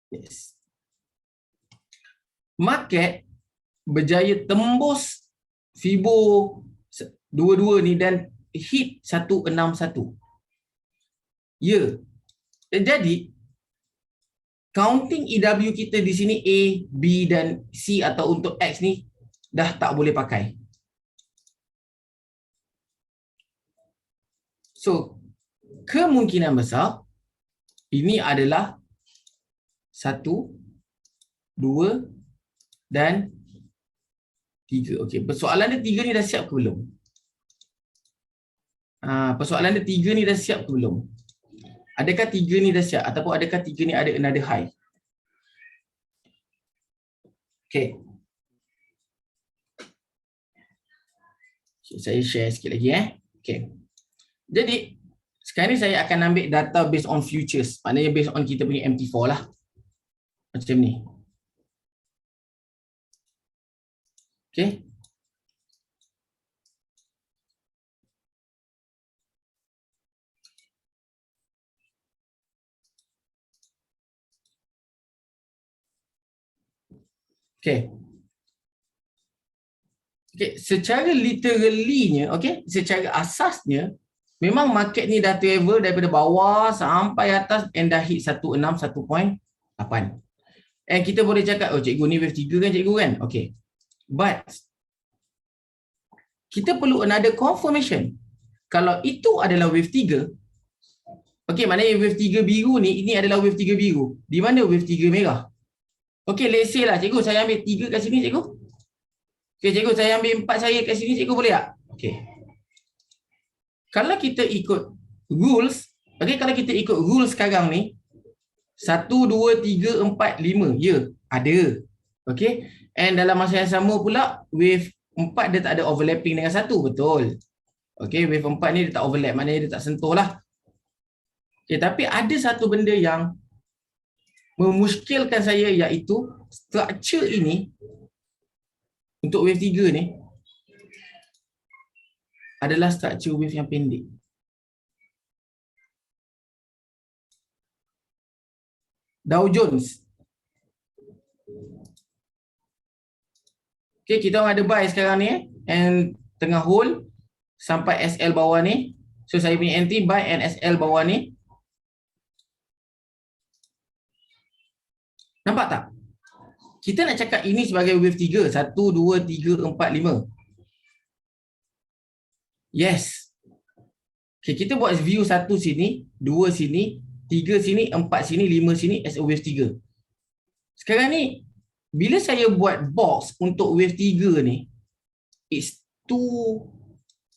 Yes. Market berjaya tembus Fibo dua-dua ni dan hit 161. Ya. Jadi counting EW kita di sini A, B dan C atau untuk X ni dah tak boleh pakai. So, kemungkinan besar ini adalah 1, 2 dan 3. Okey, persoalan dia 3 ni dah siap ke belum? Persoalan dia 3 ni dah siap ke belum? Adakah 3 ni dah siap ataupun adakah 3 ni ada another high? Okey. Saya share sikit lagi Okey. Jadi sekarang ni saya akan ambil data based on futures. Maknanya based on kita punya MT4 lah. Macam ni. Okey. Okey. Okey, secara literally-nya, okey, secara asasnya memang market ni dah travel daripada bawah sampai atas and dah hit 161.8. And kita boleh cakap, oh cikgu ni wave 3 kan cikgu kan? Okey. But kita perlu another confirmation. Kalau itu adalah wave 3, okey, maknanya wave 3 biru ni, ini adalah wave 3 biru. Di mana wave 3 merah? Okey, let's say lah cikgu saya ambil 3 kat sini cikgu. Okey cikgu saya ambil 4 saya kat sini cikgu boleh tak? Okey. Kalau kita ikut rules, okey, kalau kita ikut rules sekarang ni 1 2 3 4 5, ya, ada. Okey. And dalam masa yang sama pula wave 4 dia tak ada overlapping dengan 1, betul. Okey, wave 4 ni dia tak overlap, maknanya dia tak sentuh lah. Okey, tapi ada satu benda yang memuskilkan saya, iaitu structure ini untuk wave 3 ni adalah structure wave yang pendek. Dow Jones. Okey, kita orang ada buy sekarang ni and tengah hold sampai SL bawah ni. So saya punya entry buy and SL bawah ni. Nampak tak? Kita nak cakap ini sebagai wave 3. 1, 2, 3, 4, 5. Yes. Okay, kita buat view 1 sini, 2 sini, 3 sini, 4 sini, 5 sini as a wave 3. Sekarang ni, bila saya buat box untuk wave 3 ni, it's too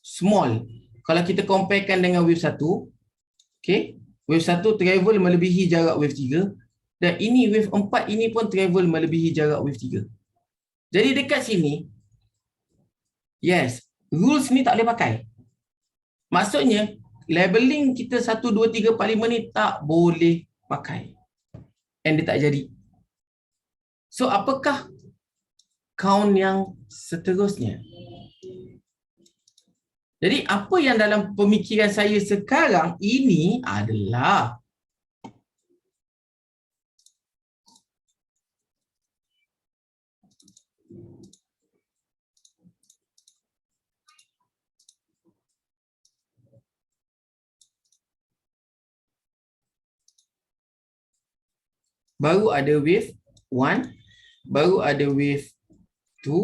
small. Kalau kita comparekan dengan wave 1, okay, wave 1 travel melebihi jarak wave 3. Dan ini wave 4 ini pun travel melebihi jarak wave 3. Jadi dekat sini, yes, rules ni tak boleh pakai. Maksudnya, labeling kita 1, 2, 3, 4, 5 ni tak boleh pakai. And dia tak jadi. So, apakah count yang seterusnya? Jadi, apa yang dalam pemikiran saya sekarang ini adalah baru ada wave 1, baru ada wave 2.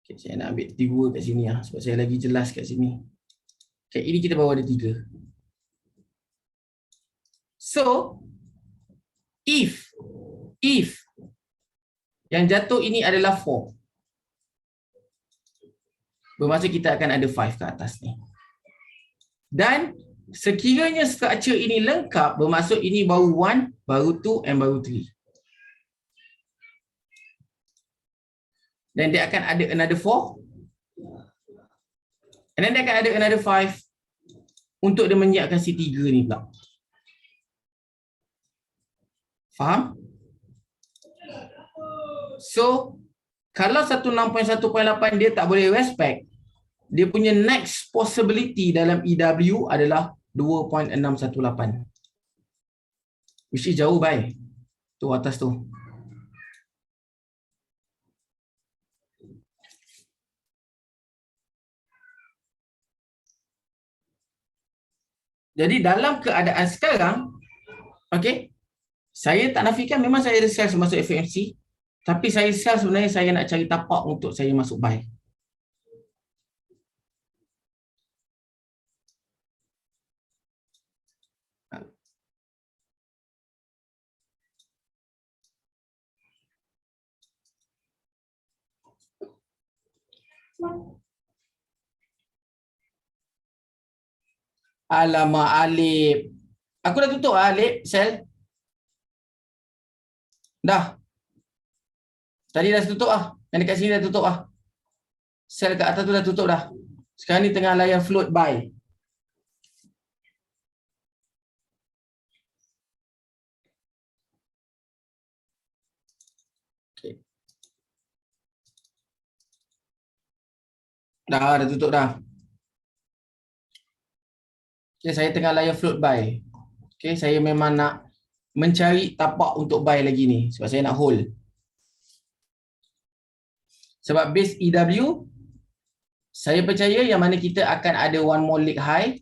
Okay, saya nak ambil 3 kat sini sebab saya lagi jelas kat sini. Okay, ini kita baru ada 3. So, if yang jatuh ini adalah 4, bermaksud kita akan ada 5 ke atas ni. Dan sekiranya structure ini lengkap, bermaksud ini baru 1, baru 2 and baru 3. Dan dia akan ada another 4. And then dia akan ada another 5 untuk dia menyiapkan si 3 ni pula. Faham? So, kalau 16.1.8 dia tak boleh respect, dia punya next possibility dalam EW adalah 2.618. Which is jauh baik. Tu atas tu. Jadi dalam keadaan sekarang, okey, saya tak nafikan memang saya ada sales masuk FMC, tapi saya sales sebenarnya saya nak cari tapak untuk saya masuk buy. Alamak Alip. Aku dah tutup Alip, sell. Dah. Tadi dah tutup ah. Yang dekat sini dah tutup ah. Sell kat atas tu dah tutup dah. Sekarang ni tengah layan float buy. Okay. Dah tutup dah. Okay, saya tengah layan float buy. Okay, saya memang nak mencari tapak untuk buy lagi ni. Sebab saya nak hold. Sebab base EW, saya percaya yang mana kita akan ada one more leg high,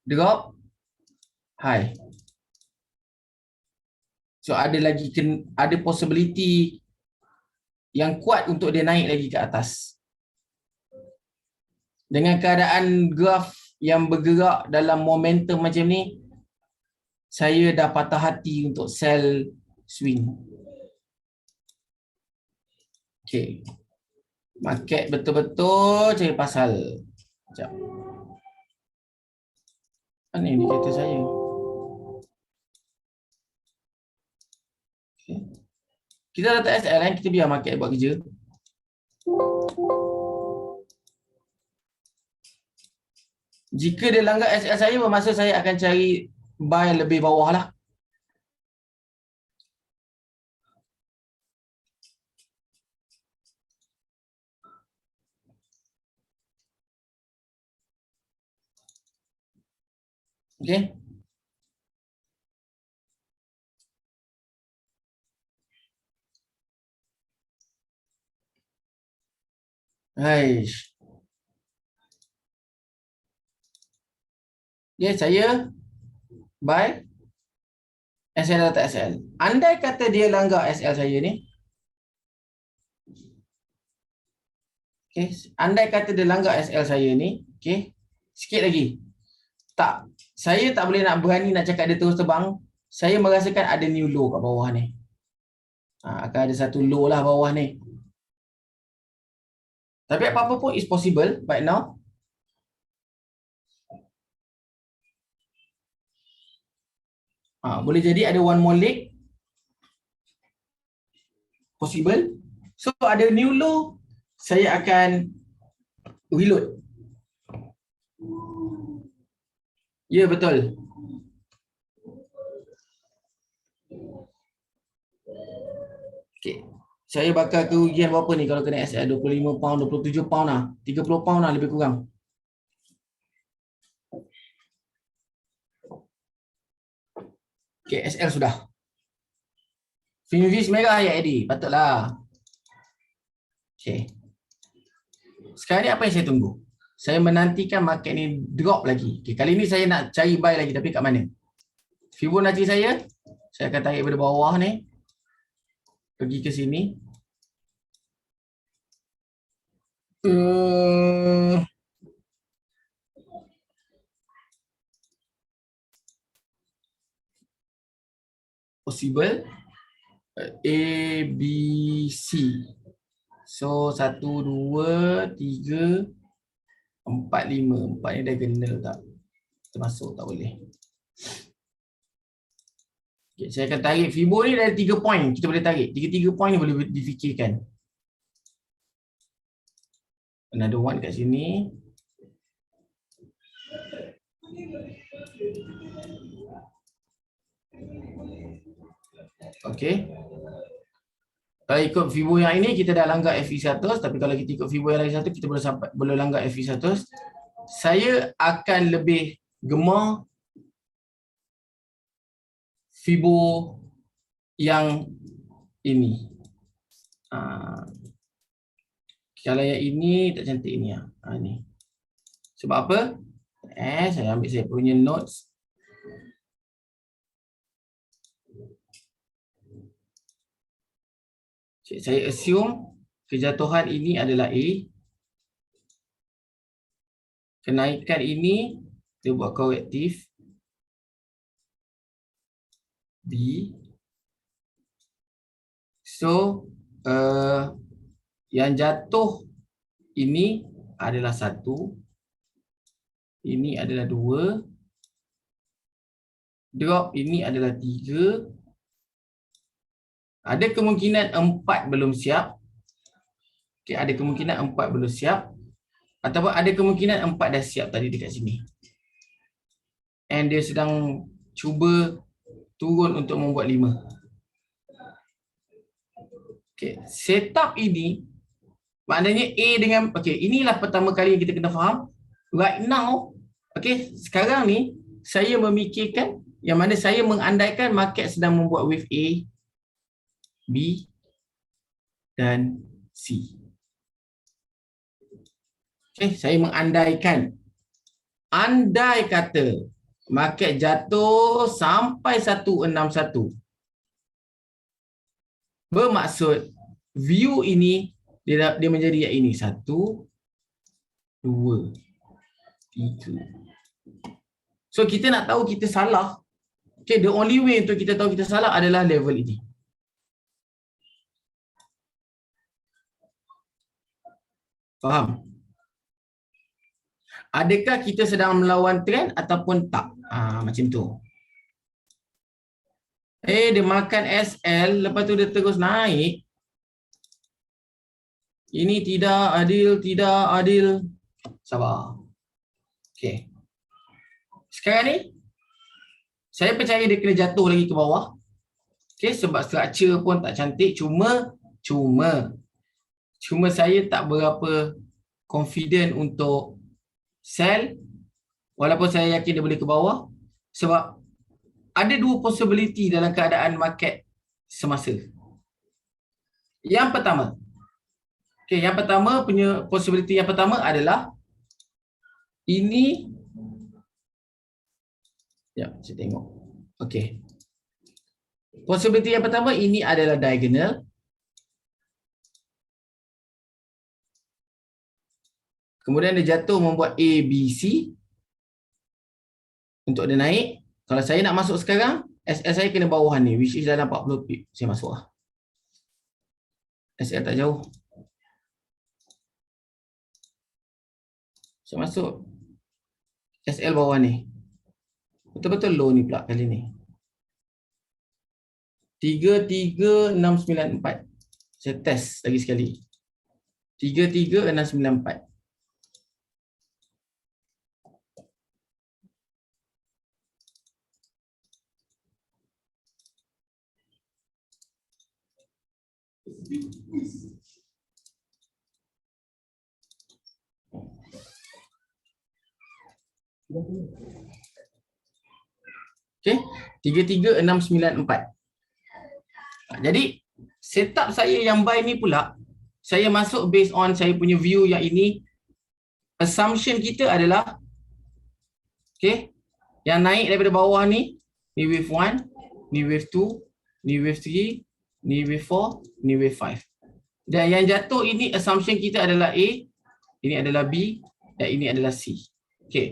drop, high. So ada lagi ada possibility yang kuat untuk dia naik lagi ke atas. Dengan keadaan graf yang bergerak dalam momentum macam ni, saya dah patah hati untuk sell swing. Okay. Market betul-betul cari pasal. Sekejap. Mana indikator saya? Okay. Kita letak SL kan, kita biar market buat kerja. Jika dia langgar SL saya, bermaksud saya akan cari buy lebih bawah lah. Okay. Haish. Okay, saya buy SL atau SL. Andai kata dia langgar SL saya ni, okay, andai kata dia langgar SL saya ni, okay, sikit lagi. Tak, saya tak boleh nak berani nak cakap dia terus terbang. Saya merasakan ada new low kat bawah ni. Akan ada satu low lah bawah ni. Tapi apa-apa pun is possible right now. Boleh jadi ada one more leg. Possible. So ada new low, saya akan reload. Ya, betul. Okay. Saya bakal kerugian berapa ni kalau kena SL? 25 pound, 27 pound lah. 30 pound lah lebih kurang. Okay, SL sudah. Finvis merah ya Eddie? Patutlah. Okay. Sekarang ni apa yang saya tunggu? Saya menantikan market ni drop lagi. Okay, kali ni saya nak cari buy lagi, tapi kat mana? Fibonacci saya akan tarik pada bawah ni. Pergi ke sini. Possible. A, B, C. So 1, 2, 3, 4, 5. 4 ni diagonal tak? Termasuk tak boleh. Okay, saya akan tarik Fibo ni dari 3 point. Kita boleh tarik. 3 point ni boleh difikirkan. Another one kat sini. Okay. Kalau ikut Fibo yang ini, kita dah langgar FE100. Tapi kalau kita ikut Fibo yang lagi satu, kita boleh langgar FE100. Saya akan lebih gemar Fibo yang ini. Kalau yang ini tak cantik ni. Ni. Sebab apa? Saya ambil saya punya notes. Saya assume kejatuhan ini adalah A. Kenaikan ini dia buat korektif B. So yang jatuh ini adalah 1. Ini adalah 2. Drop ini adalah 3. Ada kemungkinan 4 belum siap. Okay, ada kemungkinan 4 belum siap. Ataupun ada kemungkinan 4 dah siap tadi dekat sini. And dia sedang cuba turun untuk membuat 5. Okay, setup ini maknanya A dengan, okay, inilah pertama kali yang kita kena faham. Right now, okay, sekarang ni saya memikirkan yang mana saya mengandaikan market sedang membuat wave A, B dan C. Okay, saya mengandaikan. Andai kata market jatuh sampai 161. Bermaksud view ini dia menjadi yang ini. 1, 2, 3. So kita nak tahu kita salah. Okay, the only way untuk kita tahu kita salah adalah level ini. Faham? Adakah kita sedang melawan trend ataupun tak? Macam tu. Dia makan SL, lepas tu dia terus naik. Ini tidak adil, tidak adil. Sabar. Okay. Sekarang ni, saya percaya dia kena jatuh lagi ke bawah. Okay, sebab structure pun tak cantik. Cuma saya tak berapa confident untuk sell. Walaupun saya yakin dia boleh ke bawah. Sebab ada 2 possibility dalam keadaan market semasa. Yang pertama. Okay, yang pertama punya possibility yang pertama adalah ini. Ya, saya tengok. Okay. Possibility yang pertama ini adalah diagonal. Kemudian dia jatuh membuat A, B, C. Untuk dia naik. Kalau saya nak masuk sekarang, SL saya kena bawahan ni, which is dalam 40 pip. Saya masuk lah. SL tak jauh. Saya masuk. SL bawah ni. Betul-betul low ni pula kali ni. 33694. Saya test lagi sekali. 33694. Okay, 33694. Jadi setup saya yang buy ni pula, saya masuk based on saya punya view yang ini. Assumption kita adalah, okay, yang naik daripada bawah ni wave 1, ni wave 2, ni wave 3, ni wave 4, ni wave 5. Dan yang jatuh ini assumption kita adalah A, ini adalah B, dan ini adalah C. Okay.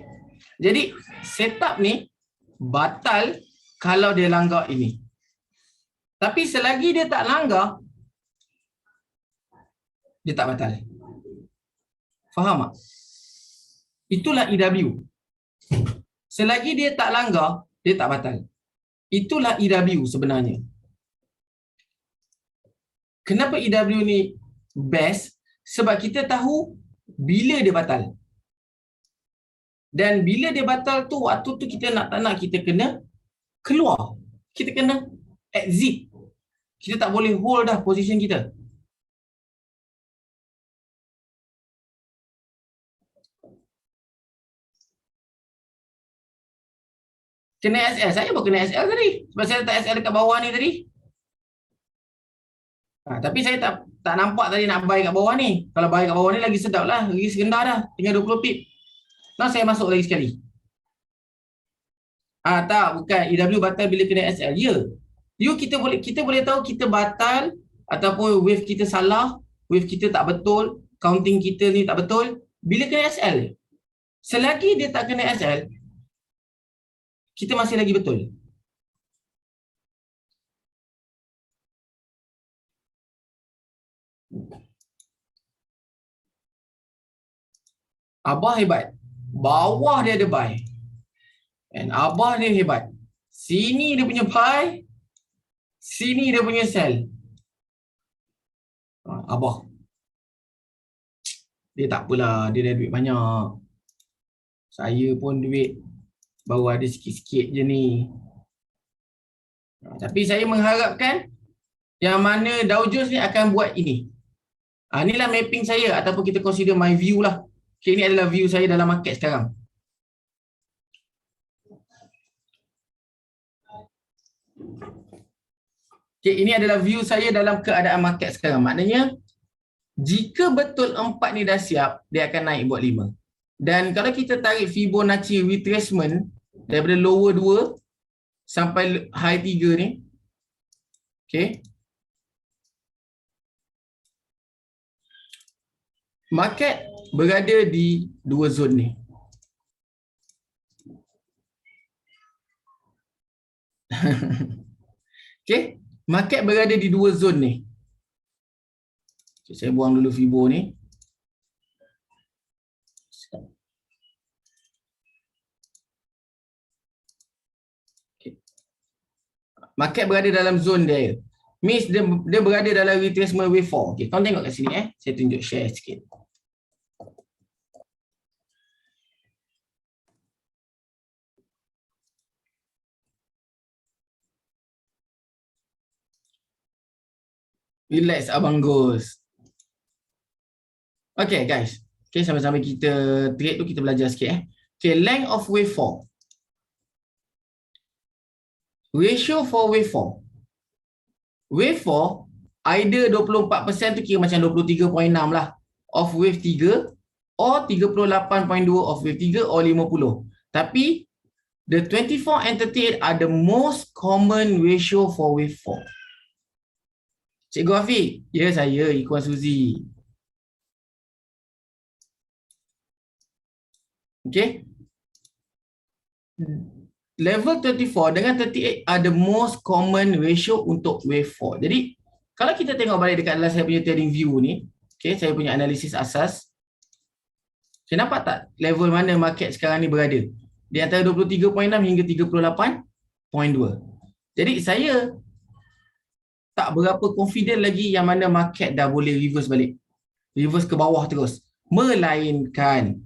Jadi setup ni batal kalau dia langgar ini. Tapi selagi dia tak langgar, dia tak batal. Faham tak? Itulah EW. Selagi dia tak langgar, dia tak batal. Itulah EW sebenarnya. Kenapa EW ni best? Sebab kita tahu bila dia batal. Dan bila dia batal tu, waktu tu kita nak tak nak kita kena keluar. Kita kena exit. Kita tak boleh hold dah position kita. Kena SL. Saya pun kena SL tadi. Sebab saya letak SL dekat bawah ni tadi. Tapi saya tak nampak tadi nak buy kat bawah ni. Kalau buy kat bawah ni lagi sedap lah. Lagi serendah dah. Tinggal 20 pip. Nah, saya masuk lagi sekali. Tak, bukan. EW batal bila kena SL. Ya. Kita boleh tahu kita batal ataupun wave kita salah, wave kita tak betul, counting kita ni tak betul bila kena SL. Selagi dia tak kena SL, kita masih lagi betul. Abah hebat. Bawah dia ada buy. And Abah dia hebat. Sini dia punya buy, sini dia punya sell. Abah. Dia tak apalah, dia dah duit banyak. Saya pun duit baru ada sikit-sikit je ni. Tapi saya mengharapkan yang mana Dow Jones ni akan buat ini. Inilah mapping saya ataupun kita consider my view lah. Okay, ini adalah view saya dalam market sekarang. Okay, ini adalah view saya dalam keadaan market sekarang. Maknanya, jika betul 4 ni dah siap, dia akan naik buat 5. Dan kalau kita tarik Fibonacci retracement daripada lower 2 sampai high 3 ni, okay, market berada di 2 zon ni. Okay, market berada di 2 zon ni. Okay, saya buang dulu Fibo ni. Okay. Market berada dalam zon dia. Means dia berada dalam retracement wave 4. Okay, kau tengok kat sini Saya tunjuk share sikit. Relax Abang Gus. Okay guys. Okay, sama-sama kita trade tu kita belajar sikit Okay, length of wave 4. Ratio for wave 4. Wave 4 either 24% tu kira macam 23.6 lah of wave 3 or 38.2 of wave 3 or 50. Tapi the 24 and 38 are the most common ratio for wave 4. Cikgu Afiq? Ya, saya Ikuan Suzy. Okay. Level 34 dengan 38 are the most common ratio untuk wave 4. Jadi, kalau kita tengok balik dekat dalam saya punya trading view ni, okay, saya punya analisis asas, saya nampak tak level mana market sekarang ni berada? Di antara 23.6 hingga 38.2. Jadi, saya tak berapa confident lagi yang mana market dah boleh reverse balik. Reverse ke bawah terus. Melainkan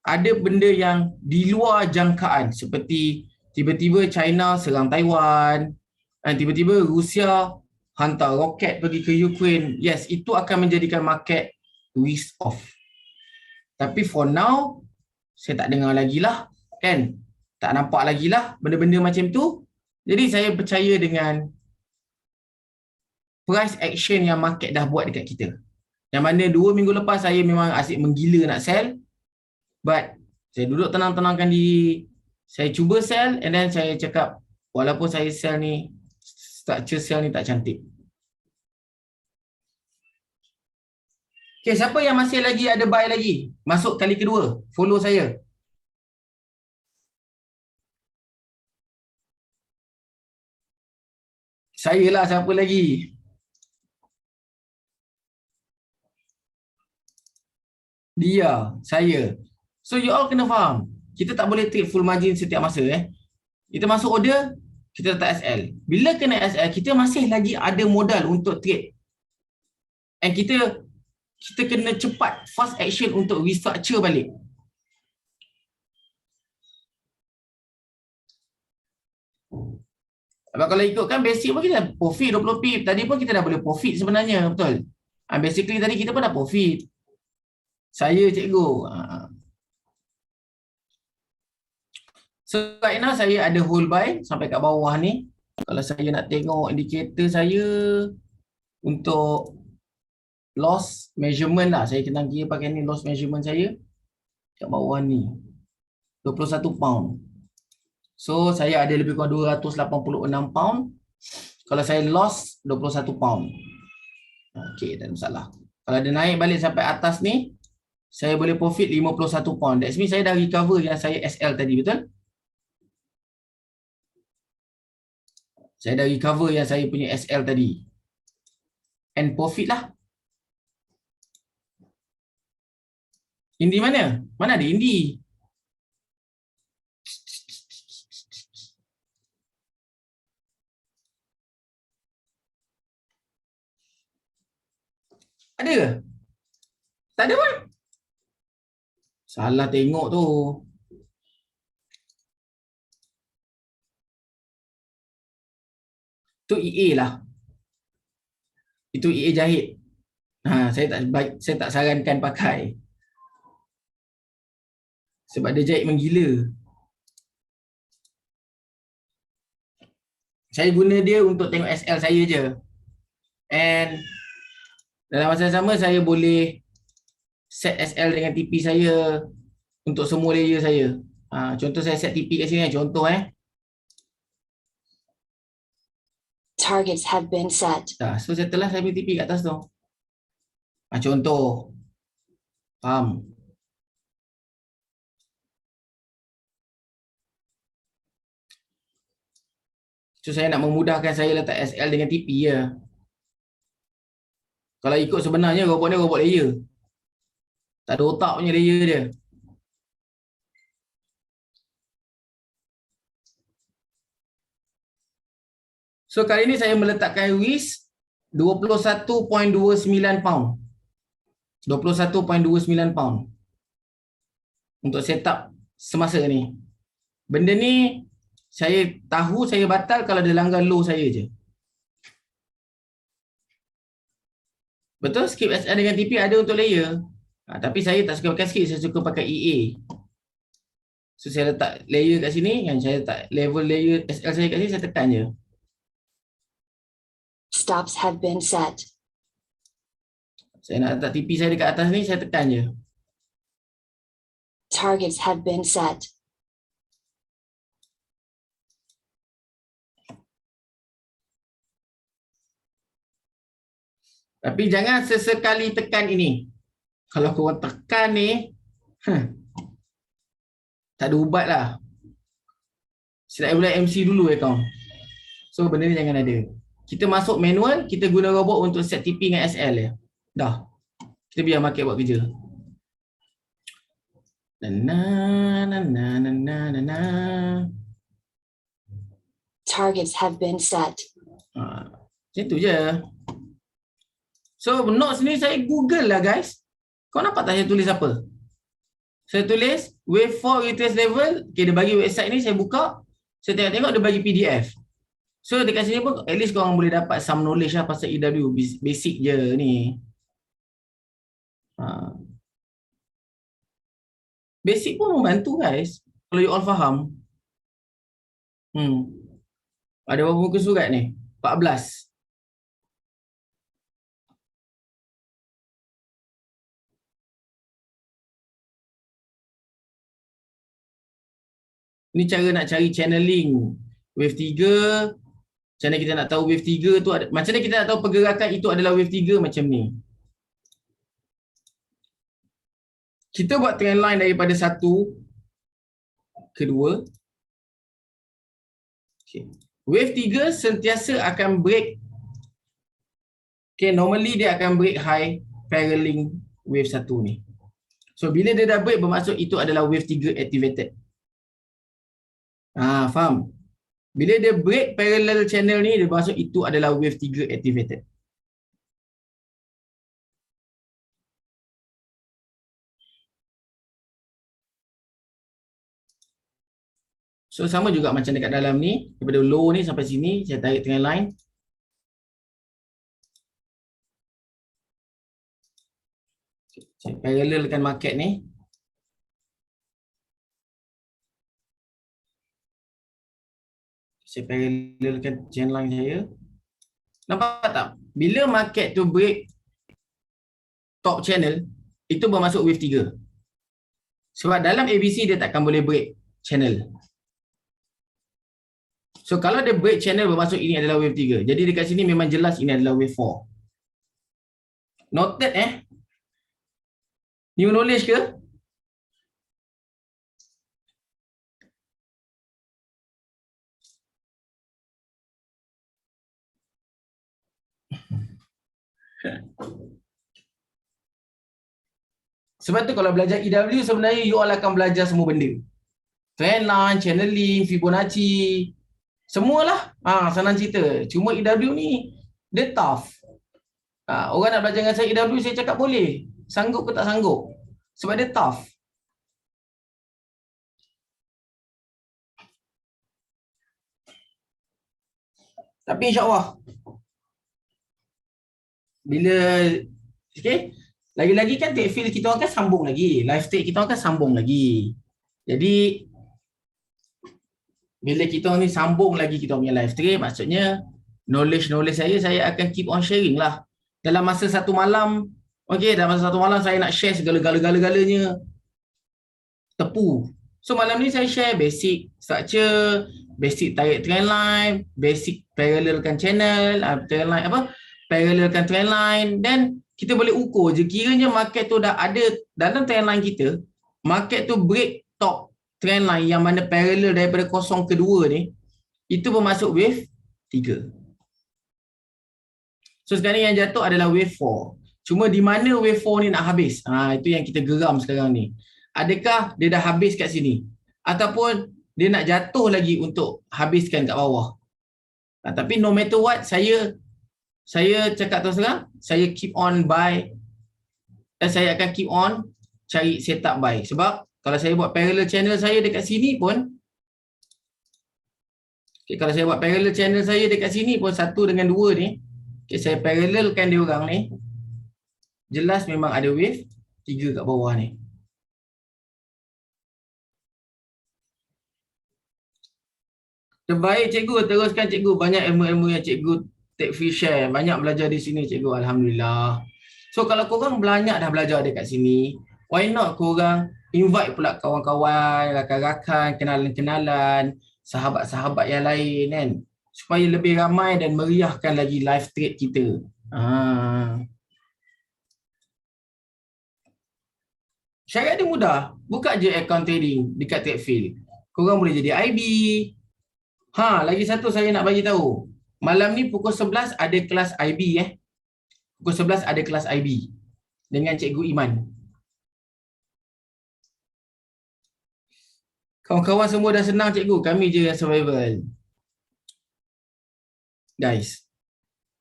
ada benda yang di luar jangkaan seperti tiba-tiba China serang Taiwan, dan tiba-tiba Rusia hantar roket pergi ke Ukraine. Yes, itu akan menjadikan market risk off. Tapi for now, saya tak dengar lagi lah, kan? Tak nampak lagi lah benda-benda macam tu. Jadi saya percaya dengan price action yang market dah buat dekat kita. Yang mana 2 minggu lepas saya memang asyik menggila nak sell. But saya duduk tenang-tenangkan diri. Saya cuba sell and then saya cakap walaupun saya sell ni, structure sell ni tak cantik. Okay, siapa yang masih lagi ada buy lagi? Masuk kali kedua. Follow saya. Saya lah, siapa lagi? Dia, saya. So you all kena faham. Kita tak boleh trade full margin setiap masa Kita masuk order, kita letak SL. Bila kena SL, kita masih lagi ada modal untuk trade. And kita kena cepat, fast action untuk restructure balik. Sebab kalau ikutkan basic pun kita profit 20 pip. Tadi pun kita dah boleh profit sebenarnya, betul? Basically tadi kita pun dah profit. Saya cikgu. So right now saya ada hold buy sampai kat bawah ni. Kalau saya nak tengok indikator saya untuk loss measurement lah. Saya kena kira pakai ni loss measurement saya kat bawah ni. 21 pound. So saya ada lebih kurang 286 pound. Kalau saya loss 21 pound. Okey, tak ada masalah. Kalau dia naik balik sampai atas ni, saya boleh profit 51 pound. That means saya dah recover yang saya SL tadi, betul? Saya dah recover yang saya punya SL tadi. And profit lah. Indi mana? Mana ada Indi? Ada ke? Tak ada pun. Salah tengok tu. Tu EA lah. Itu EA jahit. Saya tak sarankan pakai. Sebab dia jahit menggila. Saya guna dia untuk tengok SL saya je. And dalam masa yang sama saya boleh set SL dengan TP saya untuk semua layer saya. Contoh saya set TP kat sini, contoh Targets have been set. So setelah saya beri TP kat atas tu. Contoh. Faham? So saya nak memudahkan saya letak SL dengan TP je. Kalau ikut sebenarnya robot ni robot layer. Tak ada otak punya layer dia. So kali ni saya meletakkan risk 21.29 pound. 21.29 pound. Untuk setup semasa ni. Benda ni saya tahu saya batal kalau dia langgar low saya je. Betul, skip SL dengan TP ada untuk layer. Tapi saya tak suka pakai skip, saya suka pakai EA. So saya letak layer kat sini, kan saya letak level layer SL saya kat sini, saya tekan je. Stops have been set. Saya nak letak TP saya dekat atas ni, saya tekan je. Targets have been set. Tapi jangan sesekali tekan ini. Kalau korang tekan ni, tak ada ubat lah. Select bulan MC dulu account. So benda ni jangan ada. Kita masuk manual, kita guna robot untuk set TP dengan SL je. Dah. Kita biar market buat kerja. Targets have been set. Macam tu je. So notes ni saya Google lah guys. Kau nampak tak saya tulis apa? Saya tulis wave 4 retrace level. Okay, dia bagi website ni, saya buka. Saya tengok-tengok dia bagi PDF. So dekat sini pun at least korang boleh dapat some knowledge lah pasal EW. Basic je ni. Basic pun membantu guys. Kalau you all faham. Ada berapa muka surat ni? 14. Ni cara nak cari channeling wave 3. Macam mana kita nak tahu wave 3 tu ada, macam mana kita nak tahu pergerakan itu adalah wave 3 macam ni. Kita buat trend line daripada 1 ke 2. Okay. Wave 3 sentiasa akan break. Okay, normally dia akan break high paralleling wave 1 ni. So bila dia dah break bermaksud itu adalah wave 3 activated. Faham? Bila dia break parallel channel ni, dia bermaksud itu adalah wave 3 activated. So sama juga macam dekat dalam ni, daripada low ni sampai sini, saya tarik trend line. Saya parallelkan market ni. Saya parallelkan trend line saya. Nampak tak? Bila market tu break top channel, itu bermasuk wave 3. Sebab dalam ABC dia takkan boleh break channel. So kalau dia break channel bermaksud ini adalah wave 3. Jadi dekat sini memang jelas ini adalah wave 4. Noted New knowledge ke? Sebab tu kalau belajar EW sebenarnya you all akan belajar semua benda. Trendline, channeling, Fibonacci. Semualah. Senang cerita. Cuma EW ni dia tough. Orang nak belajar dengan saya EW saya cakap boleh. Sanggup ke tak sanggup? Sebab dia tough. Tapi insyaAllah bila lagi-lagi kan take field kita akan sambung lagi. Live take kita akan sambung lagi. Jadi bila kita ni sambung lagi kita punya live trade, maksudnya knowledge saya akan keep on sharing lah. Dalam masa satu malam, dalam masa satu malam saya nak share segala-galanya tepu. So malam ni saya share basic structure, basic tarik trend line, basic parallelkan channel, parallelkan trend line, dan kita boleh ukur je kiranya market tu dah ada dalam trend line kita, market tu break top trend line yang mana parallel daripada kosong kedua ni, itu bermasuk wave 3. So sekarang yang jatuh adalah wave 4. Cuma di mana wave 4 ni nak habis? Itu yang kita geram sekarang ni. Adakah dia dah habis kat sini? Ataupun dia nak jatuh lagi untuk habiskan kat bawah? Tapi no matter what, saya cakap terus terang, saya keep on buy, dan saya akan keep on cari setup buy. Sebab kalau saya buat parallel channel saya dekat sini pun, kalau saya buat parallel channel saya dekat sini pun, 1 dengan 2 ni, saya parallelkan dia orang ni, jelas memang ada wave 3 kat bawah ni. Terbaik cikgu, teruskan cikgu. Banyak ilmu-ilmu yang cikgu take free share. Banyak belajar di sini cikgu, alhamdulillah. So kalau korang banyak dah belajar dekat sini, why not korang invite pula kawan-kawan, rakan-rakan, kenalan-kenalan, sahabat-sahabat yang lain kan, supaya lebih ramai dan meriahkan lagi live trade kita. Syarat dia mudah. Buka je account trading dekat Tradefield. Korang boleh jadi IB. Lagi satu saya nak bagi tahu. Malam ni pukul 11 ada kelas IB Pukul 11 ada kelas IB dengan Cikgu Iman. Kawan-kawan semua dah senang cikgu, kami je yang survival. Guys,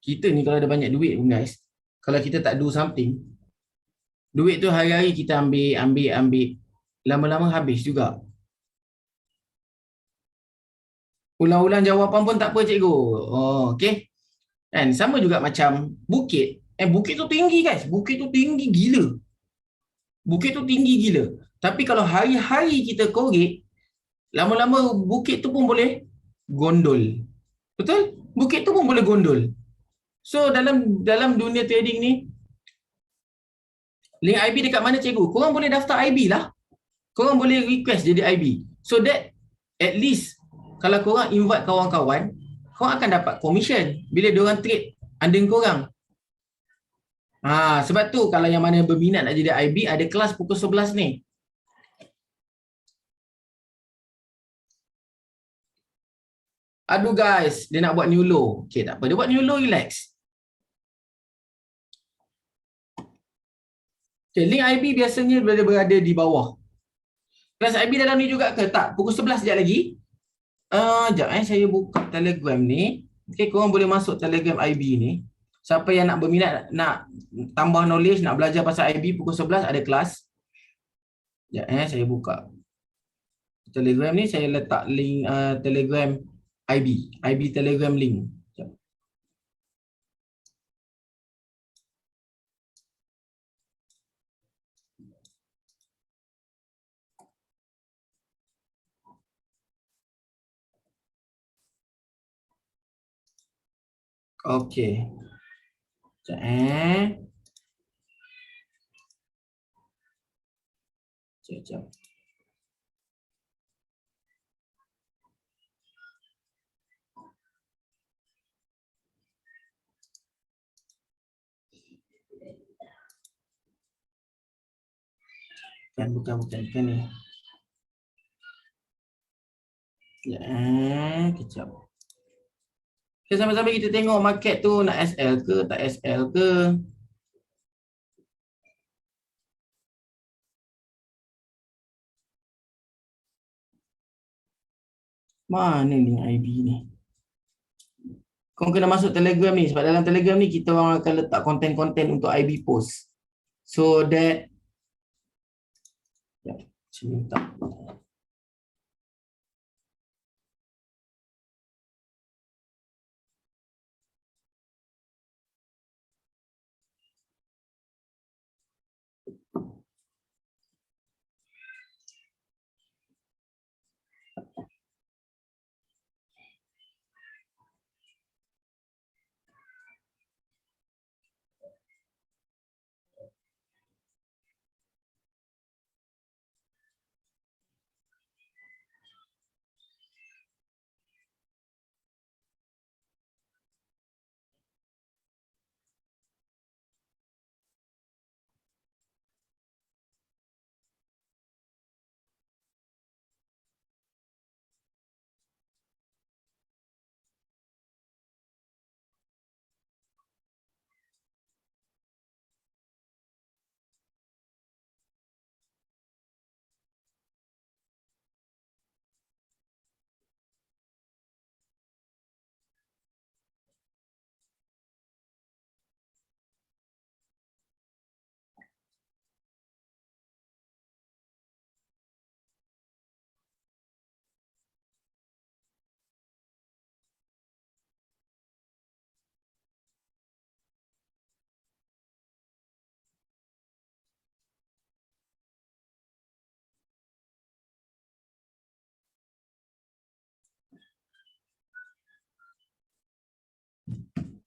kita ni kalau ada banyak duit pun guys, kalau kita tak do something, duit tu hari-hari kita ambil, lama-lama habis juga. Ulang-ulang jawapan pun tak apa cikgu. Okey. Dan sama juga macam bukit. Bukit tu tinggi guys. Bukit tu tinggi gila. Bukit tu tinggi gila. Tapi kalau hari-hari kita korek, lama-lama bukit tu pun boleh gondol. Betul? Bukit tu pun boleh gondol. So dalam dunia trading ni, link IB dekat mana cikgu? Korang boleh daftar IB lah. Korang boleh request jadi IB. So that at least kalau korang invite kawan-kawan, korang akan dapat commission bila diorang trade under korang. Sebab tu kalau yang mana berminat nak jadi IB, ada kelas pukul 11 ni. Aduh guys, dia nak buat new low. Okay, tak apa. Dia buat new low, relax. Okay, link IB biasanya berada di bawah. Kelas IB dalam ni juga ke? Tak, pukul 11 sekejap lagi. Sekejap saya buka Telegram ni. Okay, korang boleh masuk Telegram IB ni. Siapa yang nak berminat, nak tambah knowledge, nak belajar pasal IB, pukul 11 ada kelas. Sekejap saya buka Telegram ni, saya letak link Telegram IB Telegram link. Sekejap. Okey. Sekejap Sekejap. Bukan ni. Ya, kejap. Okay, sampai-sampai kita tengok market tu nak SL ke tak SL ke. Mana link IB ni? Kau kena masuk Telegram ni sebab dalam Telegram ni kita orang akan letak konten-konten untuk IB post. So that ya, minta.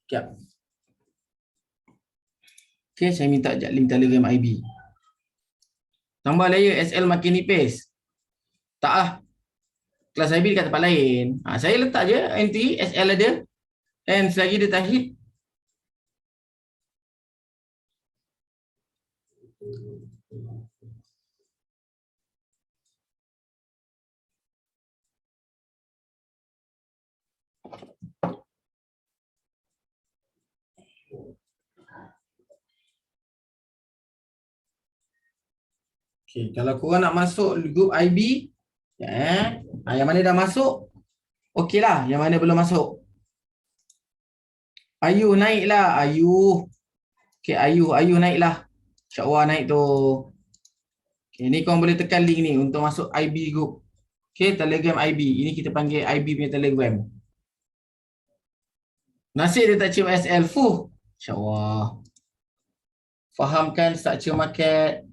Sekejap. Okay, saya minta link Telegram IB. Tambah layer SL makin nipis. Tak lah. Kelas IB dekat tempat lain. Saya letak je NT, SL ada. And selagi dia tak hit. Okay, kalau korang nak masuk group IB, yang mana dah masuk, okey lah. Yang mana belum masuk. Ayu naiklah, Ayu. Okay, Ayu naiklah. InsyaAllah naik tu. Okay, ni korang boleh tekan link ni untuk masuk IB group. Okay, Telegram IB. Ini kita panggil IB punya Telegram. Nasib dia tak cium SL. Fuh. InsyaAllah. Fahamkan structure market.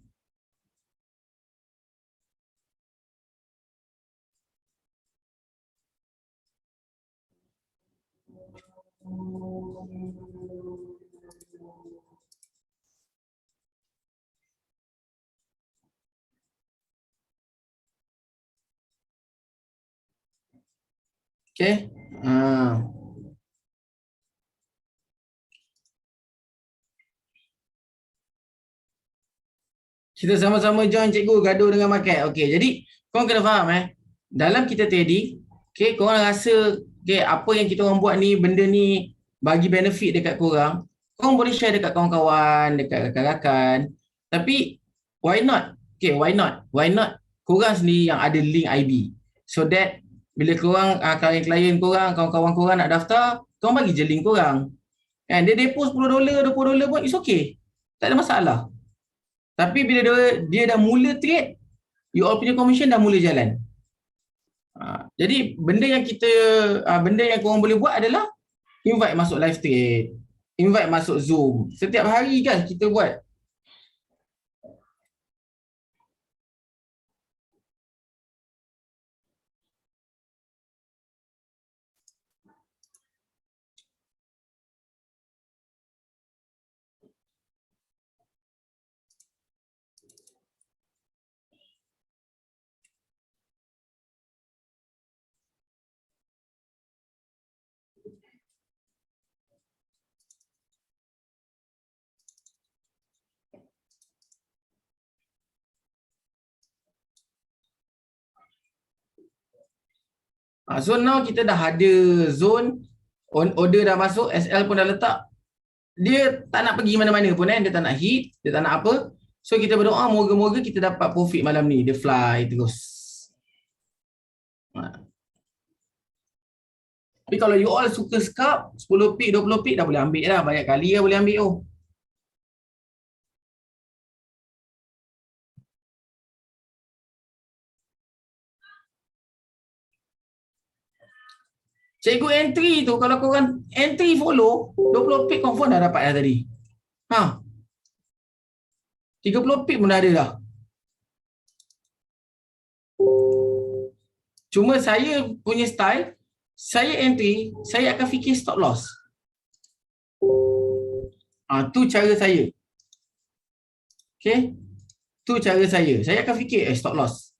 Okay. Kita sama-sama join cikgu gaduh dengan market. Okay, jadi korang kena faham dalam kita trading, okay, korang rasa okay, apa yang kita orang buat ni, benda ni bagi benefit dekat korang, korang boleh share dekat kawan-kawan, dekat rakan-rakan. Tapi why not? Okay, why not? Why not korang sendiri yang ada link IB. So that bila korang, klien-klien korang, kawan-kawan korang nak daftar, korang bagi je link korang. And dia deposit $10, $20 pun it's okay. Tak ada masalah. Tapi bila dia dah mula trade, you all punya commission dah mula jalan. Jadi benda yang korang boleh buat adalah invite masuk live trade, invite masuk Zoom. Setiap hari kan kita buat. So now kita dah ada zone, order dah masuk, SL pun dah letak. Dia tak nak pergi mana-mana pun, dia tak nak hit, dia tak nak apa. So kita berdoa moga-moga kita dapat profit malam ni. Dia fly terus. Tapi kalau you all suka scalp, 10 pip, 20 pip dah boleh ambil dah. Banyak kali dah boleh ambil. Cikgu entry tu, kalau korang entry follow, 20 pip confirm dah dapat dah tadi. 30 pip pun dah ada dah. Cuma saya punya style, saya entry, saya akan fikir stop loss. Tu cara saya. Okay. Tu cara saya. Saya akan fikir stop loss.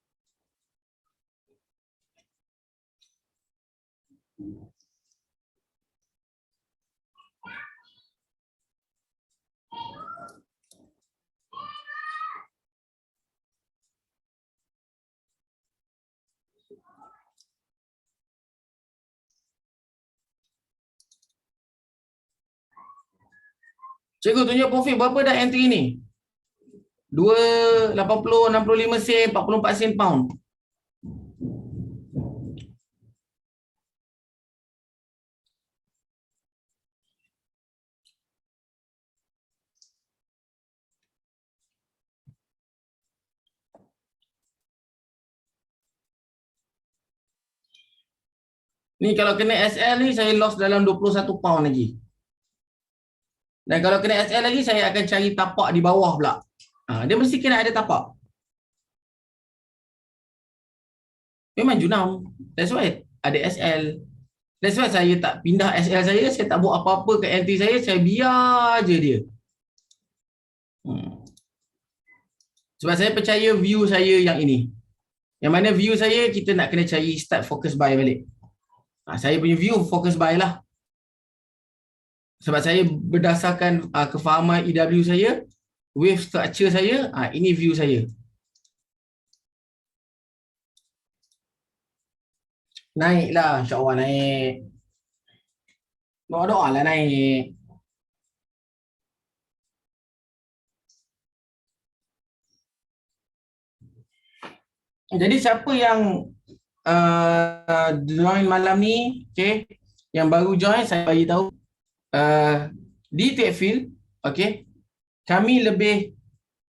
Cikgu tunjuk profit berapa dah entry ni? 2, 80, 65 sen, 44 sen pound. Ni kalau kena SL ni saya loss dalam 21 pound lagi. Dan kalau kena SL lagi saya akan cari tapak di bawah pula. Dia mesti kena ada tapak. Memang junam. That's why ada SL. That's why saya tak pindah SL saya tak buat apa-apa ke entry saya biar je dia. Sebab saya percaya view saya yang ini. Yang mana view saya kita nak kena cari start focus buy balik. Saya punya view focus buy lah. Sebab saya berdasarkan kefahaman EW saya, wave structure saya, ini view saya. Naiklah, insya-Allah naik. Doa-doa lah naik. Jadi siapa yang join malam ni, okay, yang baru join saya bagi tahu di Techfield, okay, kami lebih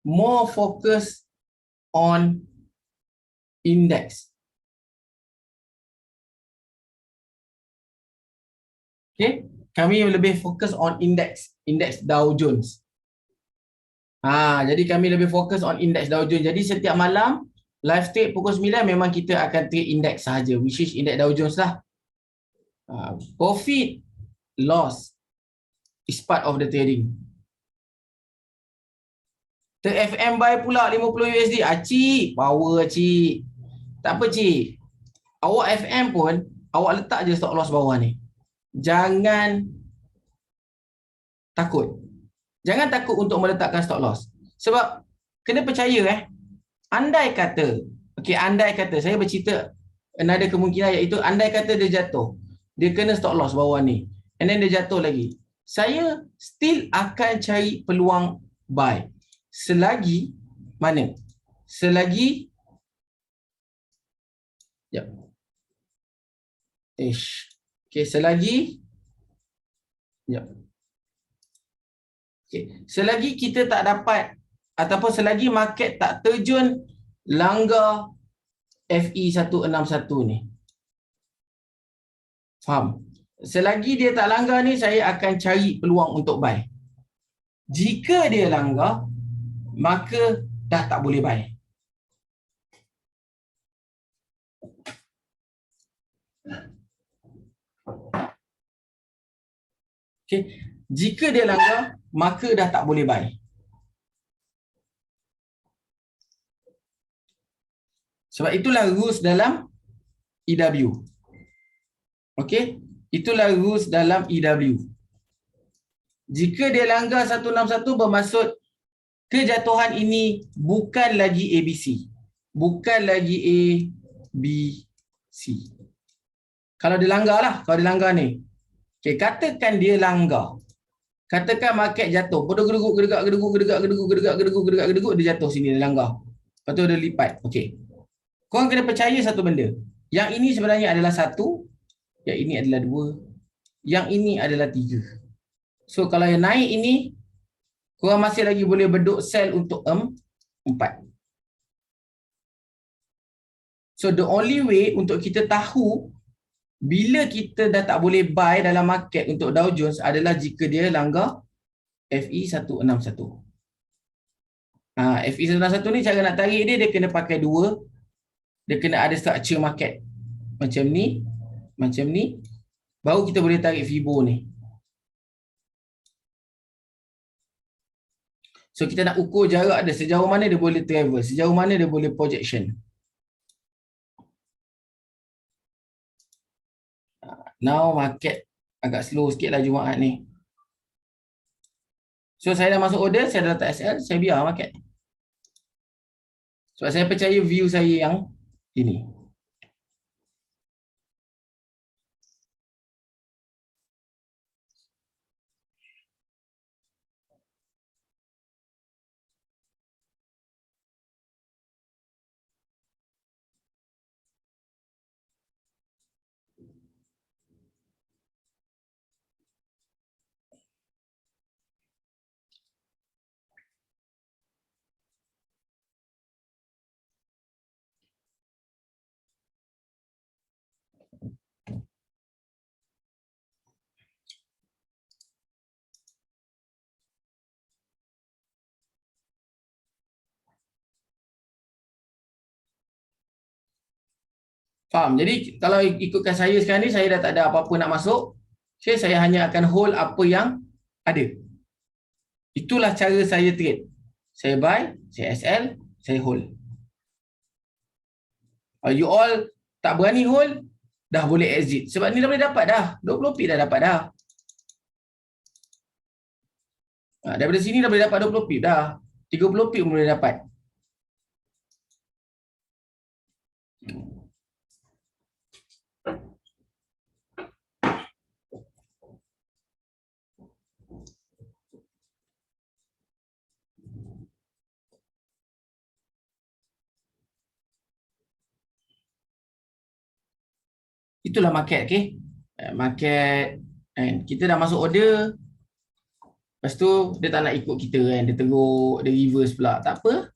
more focus on index. Okay, kami lebih fokus on index Dow Jones. Jadi kami lebih fokus on index Dow Jones. Jadi setiap malam live trade pukul 9 memang kita akan trade index sahaja, which is index Dow Jones lah. Profit, loss is part of the trading. TFM buy pula 50 USD. Cik, power cik. Tak apa cik. Awak FM pun, awak letak je stop loss bawah ni. Jangan takut. Jangan takut untuk meletakkan stop loss. Sebab kena percaya andai kata, saya bercerita ada kemungkinan iaitu andai kata dia jatuh. Dia kena stop loss bawah ni. And then dia jatuh lagi. Saya still akan cari peluang buy. Selagi mana? Selagi selagi selagi kita tak dapat ataupun selagi market tak terjun langgar FE 161 ni. Faham? Selagi dia tak langgar ni, saya akan cari peluang untuk buy. Jika dia langgar, maka dah tak boleh buy. Okay. Jika dia langgar, maka dah tak boleh buy. Sebab itulah rules dalam EW. Okey, itulah rules dalam EW. Jika dia langgar 161 bermaksud kejatuhan ini bukan lagi ABC. Bukan lagi ABC. Kalau dia langgar lah. Kalau dia langgar ni. Okay, katakan dia langgar. Katakan market jatuh. Bodoh gedeguk, gedegak, gedeguk, gedegak, gedeguk, gedegak, gedeguk, gedegak, gedeguk. Dia jatuh sini, dia langgar. Lepas tu dia lipat. Okay. Korang kena percaya satu benda. Yang ini sebenarnya adalah satu. Yang ini adalah dua. Yang ini adalah tiga. So, kalau yang naik ini, korang masih lagi boleh beduk sell untuk empat. So, the only way untuk kita tahu bila kita dah tak boleh buy dalam market untuk Dow Jones adalah jika dia langgar FE 161. FE 161 ni cara nak tarik dia kena pakai dua. Dia kena ada structure market. Macam ni. Macam ni. Baru kita boleh tarik Fibo ni. So kita nak ukur jarak dia. Sejauh mana dia boleh travel. Sejauh mana dia boleh projection. Now market agak slow sikit lah Jumaat ni. So saya dah masuk order. Saya dah letak SL. Saya biar market. Sebab saya percaya view saya yang ini. Faham? Jadi kalau ikutkan saya sekarang ni, saya dah tak ada apa-apa nak masuk. Okay, saya hanya akan hold apa yang ada. Itulah cara saya trade. Saya buy, saya SL, saya hold. You all tak berani hold, dah boleh exit. Sebab ni dah boleh dapat dah. 20 pip dah dapat dah. Daripada sini dah boleh dapat 20 pip dah. 30 pip boleh dapat. Itulah market, okay? Market, kita dah masuk order. Lepas tu, dia tak nak ikut kita kan. Dia teruk, dia reverse pula. Tak apa.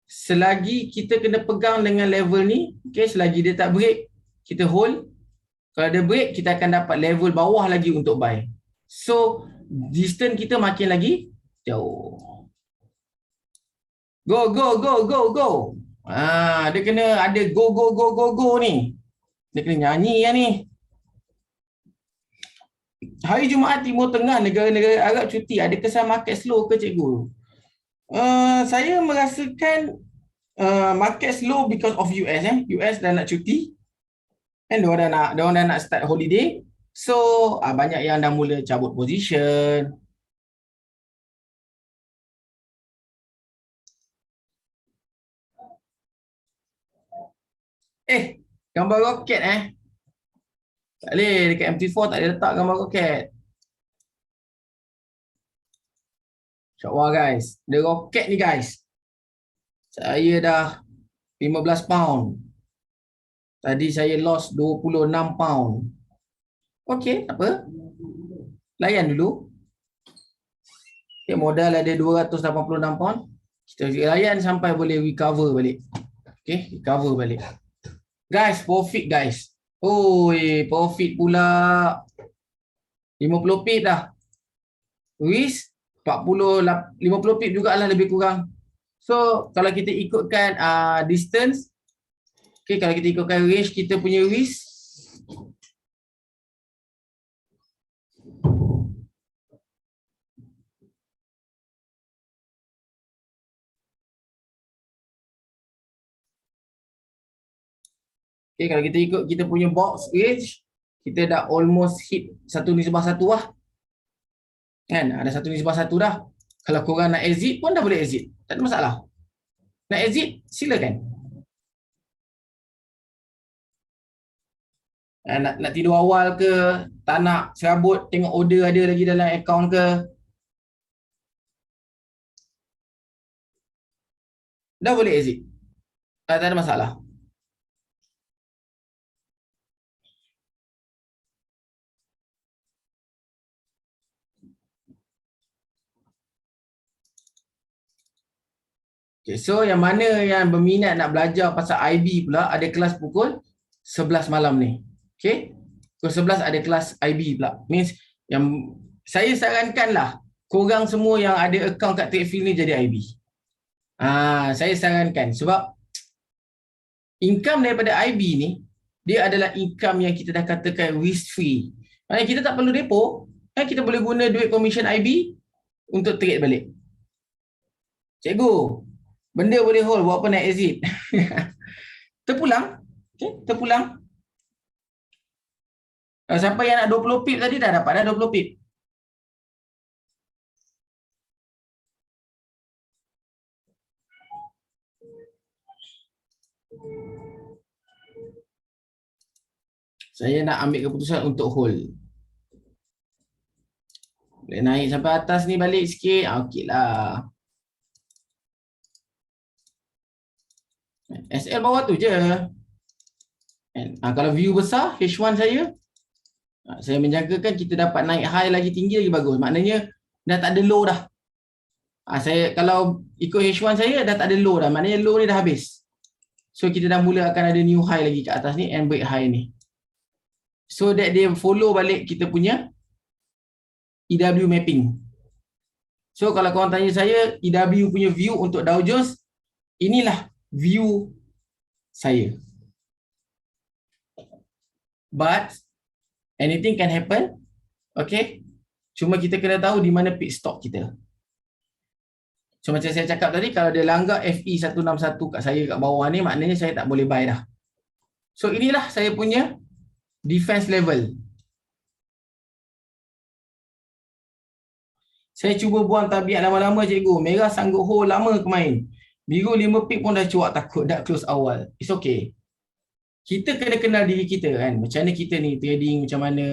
Selagi kita kena pegang dengan level ni, okay, selagi dia tak break, kita hold. Kalau dia break, kita akan dapat level bawah lagi untuk buy. So, distance kita makin lagi jauh. Go, go, go, go, go. Dia kena ada go, go, go, go, go ni. Dia kena nyanyi kan ni. Hari Jumaat Timur Tengah, negara-negara Arab cuti. Ada kesan market slow ke cikgu? Saya merasakan market slow because of US. US dah nak cuti. And diorang dah nak start holiday. So, banyak yang dah mula cabut position. Gambar roket tak boleh, dekat MT4 tak boleh letak gambar roket. InsyaAllah guys, the roket ni guys. Saya dah 15 pound. Tadi saya lost 26 pound. Okey, tak apa. Layan dulu. Okay, modal ada 286 pound. Kita layan sampai boleh recover balik. Okay, recover balik. Guys, profit guys. Profit pula 50 pip dah. Risk 50 pip jugalah lebih kurang. So, kalau kita ikutkan distance, okay, kalau kita ikutkan range kita punya risk, okay, kalau kita ikut kita punya box range, kita dah almost hit 1/1 lah. Kan? Ada 1/1 dah. Kalau korang nak exit pun dah boleh exit. Tak ada masalah. Nak exit, silakan. Nak tidur awal ke, tak nak serabut tengok order ada lagi dalam akaun ke. Dah boleh exit. Tak ada masalah. Okay, so yang mana yang berminat nak belajar pasal IB pula, ada kelas pukul 11 malam ni. Okay. Pukul 11 ada kelas IB pula. Means yang saya sarankanlah korang semua yang ada akaun kat Tradefield ni jadi IB. Saya sarankan sebab income daripada IB ni dia adalah income yang kita dah katakan risk free. Maksudnya kita tak perlu depo, kita boleh guna duit commission IB untuk trade balik. Cikgu, benda boleh hold, buat apa nak exit? Terpulang. Okay, terpulang. Siapa yang nak 20 pip tadi dah dapat dah 20 pip. Saya nak ambil keputusan untuk hold. Boleh naik sampai atas ni balik sikit. Okey lah. SL bawah tu je. Kalau view besar, H1 saya menjangkakan kita dapat naik high lagi tinggi lagi bagus. Maknanya dah tak ada low dah. Saya kalau ikut H1 saya dah tak ada low dah. Maknanya low ni dah habis. So kita dah mula akan ada new high lagi kat atas ni and break high ni. So that dia follow balik kita punya EW mapping. So kalau korang tanya saya EW punya view untuk Dow Jones, inilah view saya. But anything can happen. Okay. Cuma kita kena tahu di mana pit stop kita. So macam saya cakap tadi, kalau dia langgar FE 161 kat saya kat bawah ni, maknanya saya tak boleh buy dah. So inilah saya punya defense level. Saya cuba buang tabiat lama-lama cikgu. Merah sanggup hold lama kemain. Biru 5 pip pun dah cuak takut dah close awal. It's okay. Kita kena kenal diri kita kan. Macam mana kita ni trading, macam mana.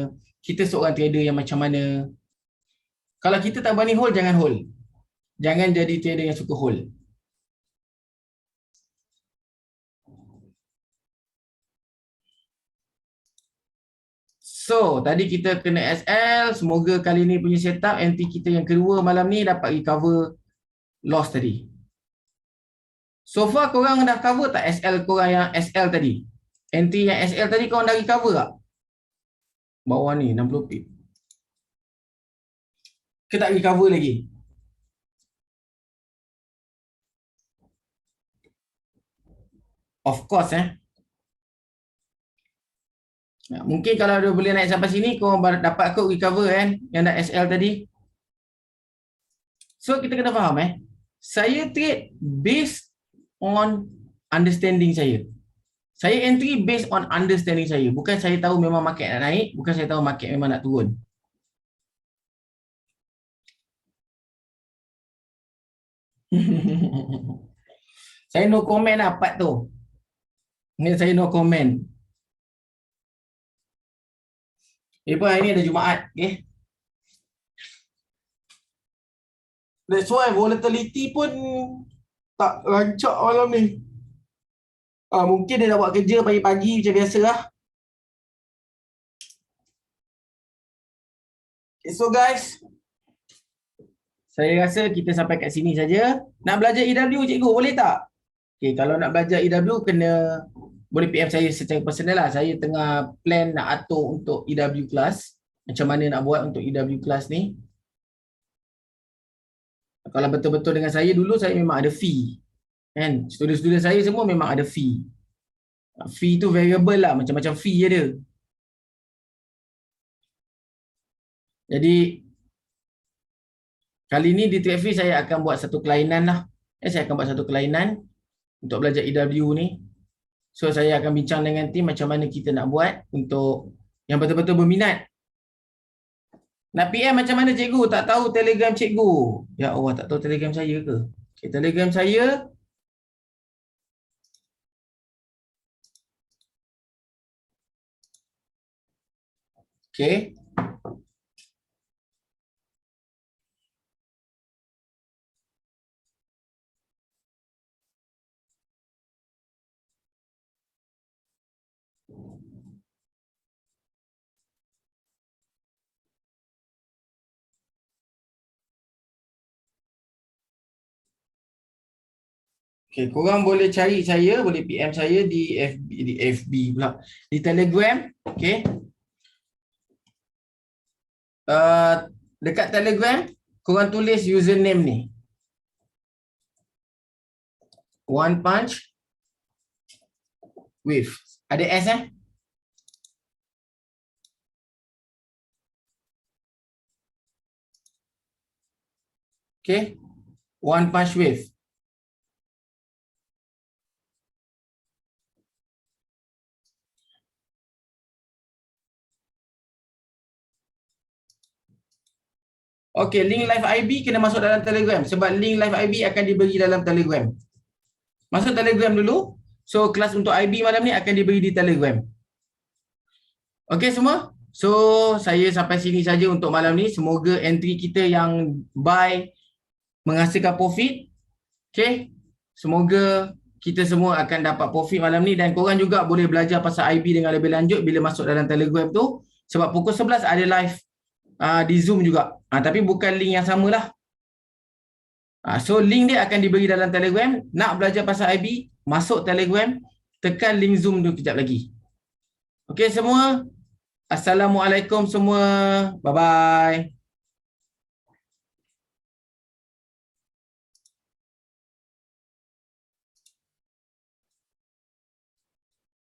Kita seorang trader yang macam mana. Kalau kita tak berani hold, jangan hold. Jangan jadi trader yang suka hold. So, tadi kita kena SL. Semoga kali ni punya setup entry kita yang kedua malam ni dapat recover loss tadi. So far korang dah cover tak SL korang yang SL tadi? Entry yang SL tadi korang dah recover tak? Bawah ni 60 pip. Ke tak recover lagi? Of course mungkin kalau dia boleh naik sampai sini korang dapat kot recover kan yang dah SL tadi. So kita kena faham saya trade based on understanding saya. Saya entry based on understanding saya. Bukan saya tahu memang market nak naik, bukan saya tahu market memang nak turun. Saya no comment lah part tu. Ni saya no comment. Pun hari ni ada Jumaat, okay? That's why volatility pun tak rancak malam ni. Mungkin dia dah buat kerja pagi-pagi macam biasa lah. Okay, so guys, saya rasa kita sampai kat sini saja. Nak belajar EW cikgu boleh tak? Okay, kalau nak belajar EW kena boleh PM saya secara personal lah. Saya tengah plan nak atur untuk EW class. Macam mana nak buat untuk EW class ni. Kalau betul-betul dengan saya dulu, saya memang ada fee. Kan? Student-student saya semua memang ada fee. Fee tu variable lah. Macam-macam fee je dia. Jadi, kali ni di Tradefield saya akan buat satu kelainan lah. Saya akan buat satu kelainan untuk belajar EW ni. So, saya akan bincang dengan tim macam mana kita nak buat untuk yang betul-betul berminat. Nak PM macam mana cikgu? Tak tahu Telegram cikgu. Ya Allah, tak tahu Telegram saya ke? Okay, Telegram saya Okay. Okay, korang boleh cari saya, boleh PM saya di FB pula, di Telegram. Okay. Dekat Telegram, korang tulis username ni. One Punch with. Ada S Okay. One Punch with. Okay, link live IB kena masuk dalam Telegram. Sebab link live IB akan diberi dalam Telegram. Masuk Telegram dulu. So, kelas untuk IB malam ni akan diberi di Telegram. Okay semua? So, saya sampai sini saja untuk malam ni. Semoga entry kita yang buy menghasilkan profit. Okay? Semoga kita semua akan dapat profit malam ni. Dan korang juga boleh belajar pasal IB dengan lebih lanjut bila masuk dalam Telegram tu. Sebab pukul 11 ada live di Zoom juga. Tapi bukan link yang samalah. So, link dia akan diberi dalam Telegram. Nak belajar pasal IB, masuk Telegram, tekan link Zoom tu kejap lagi. Okay semua? Assalamualaikum semua. Bye-bye.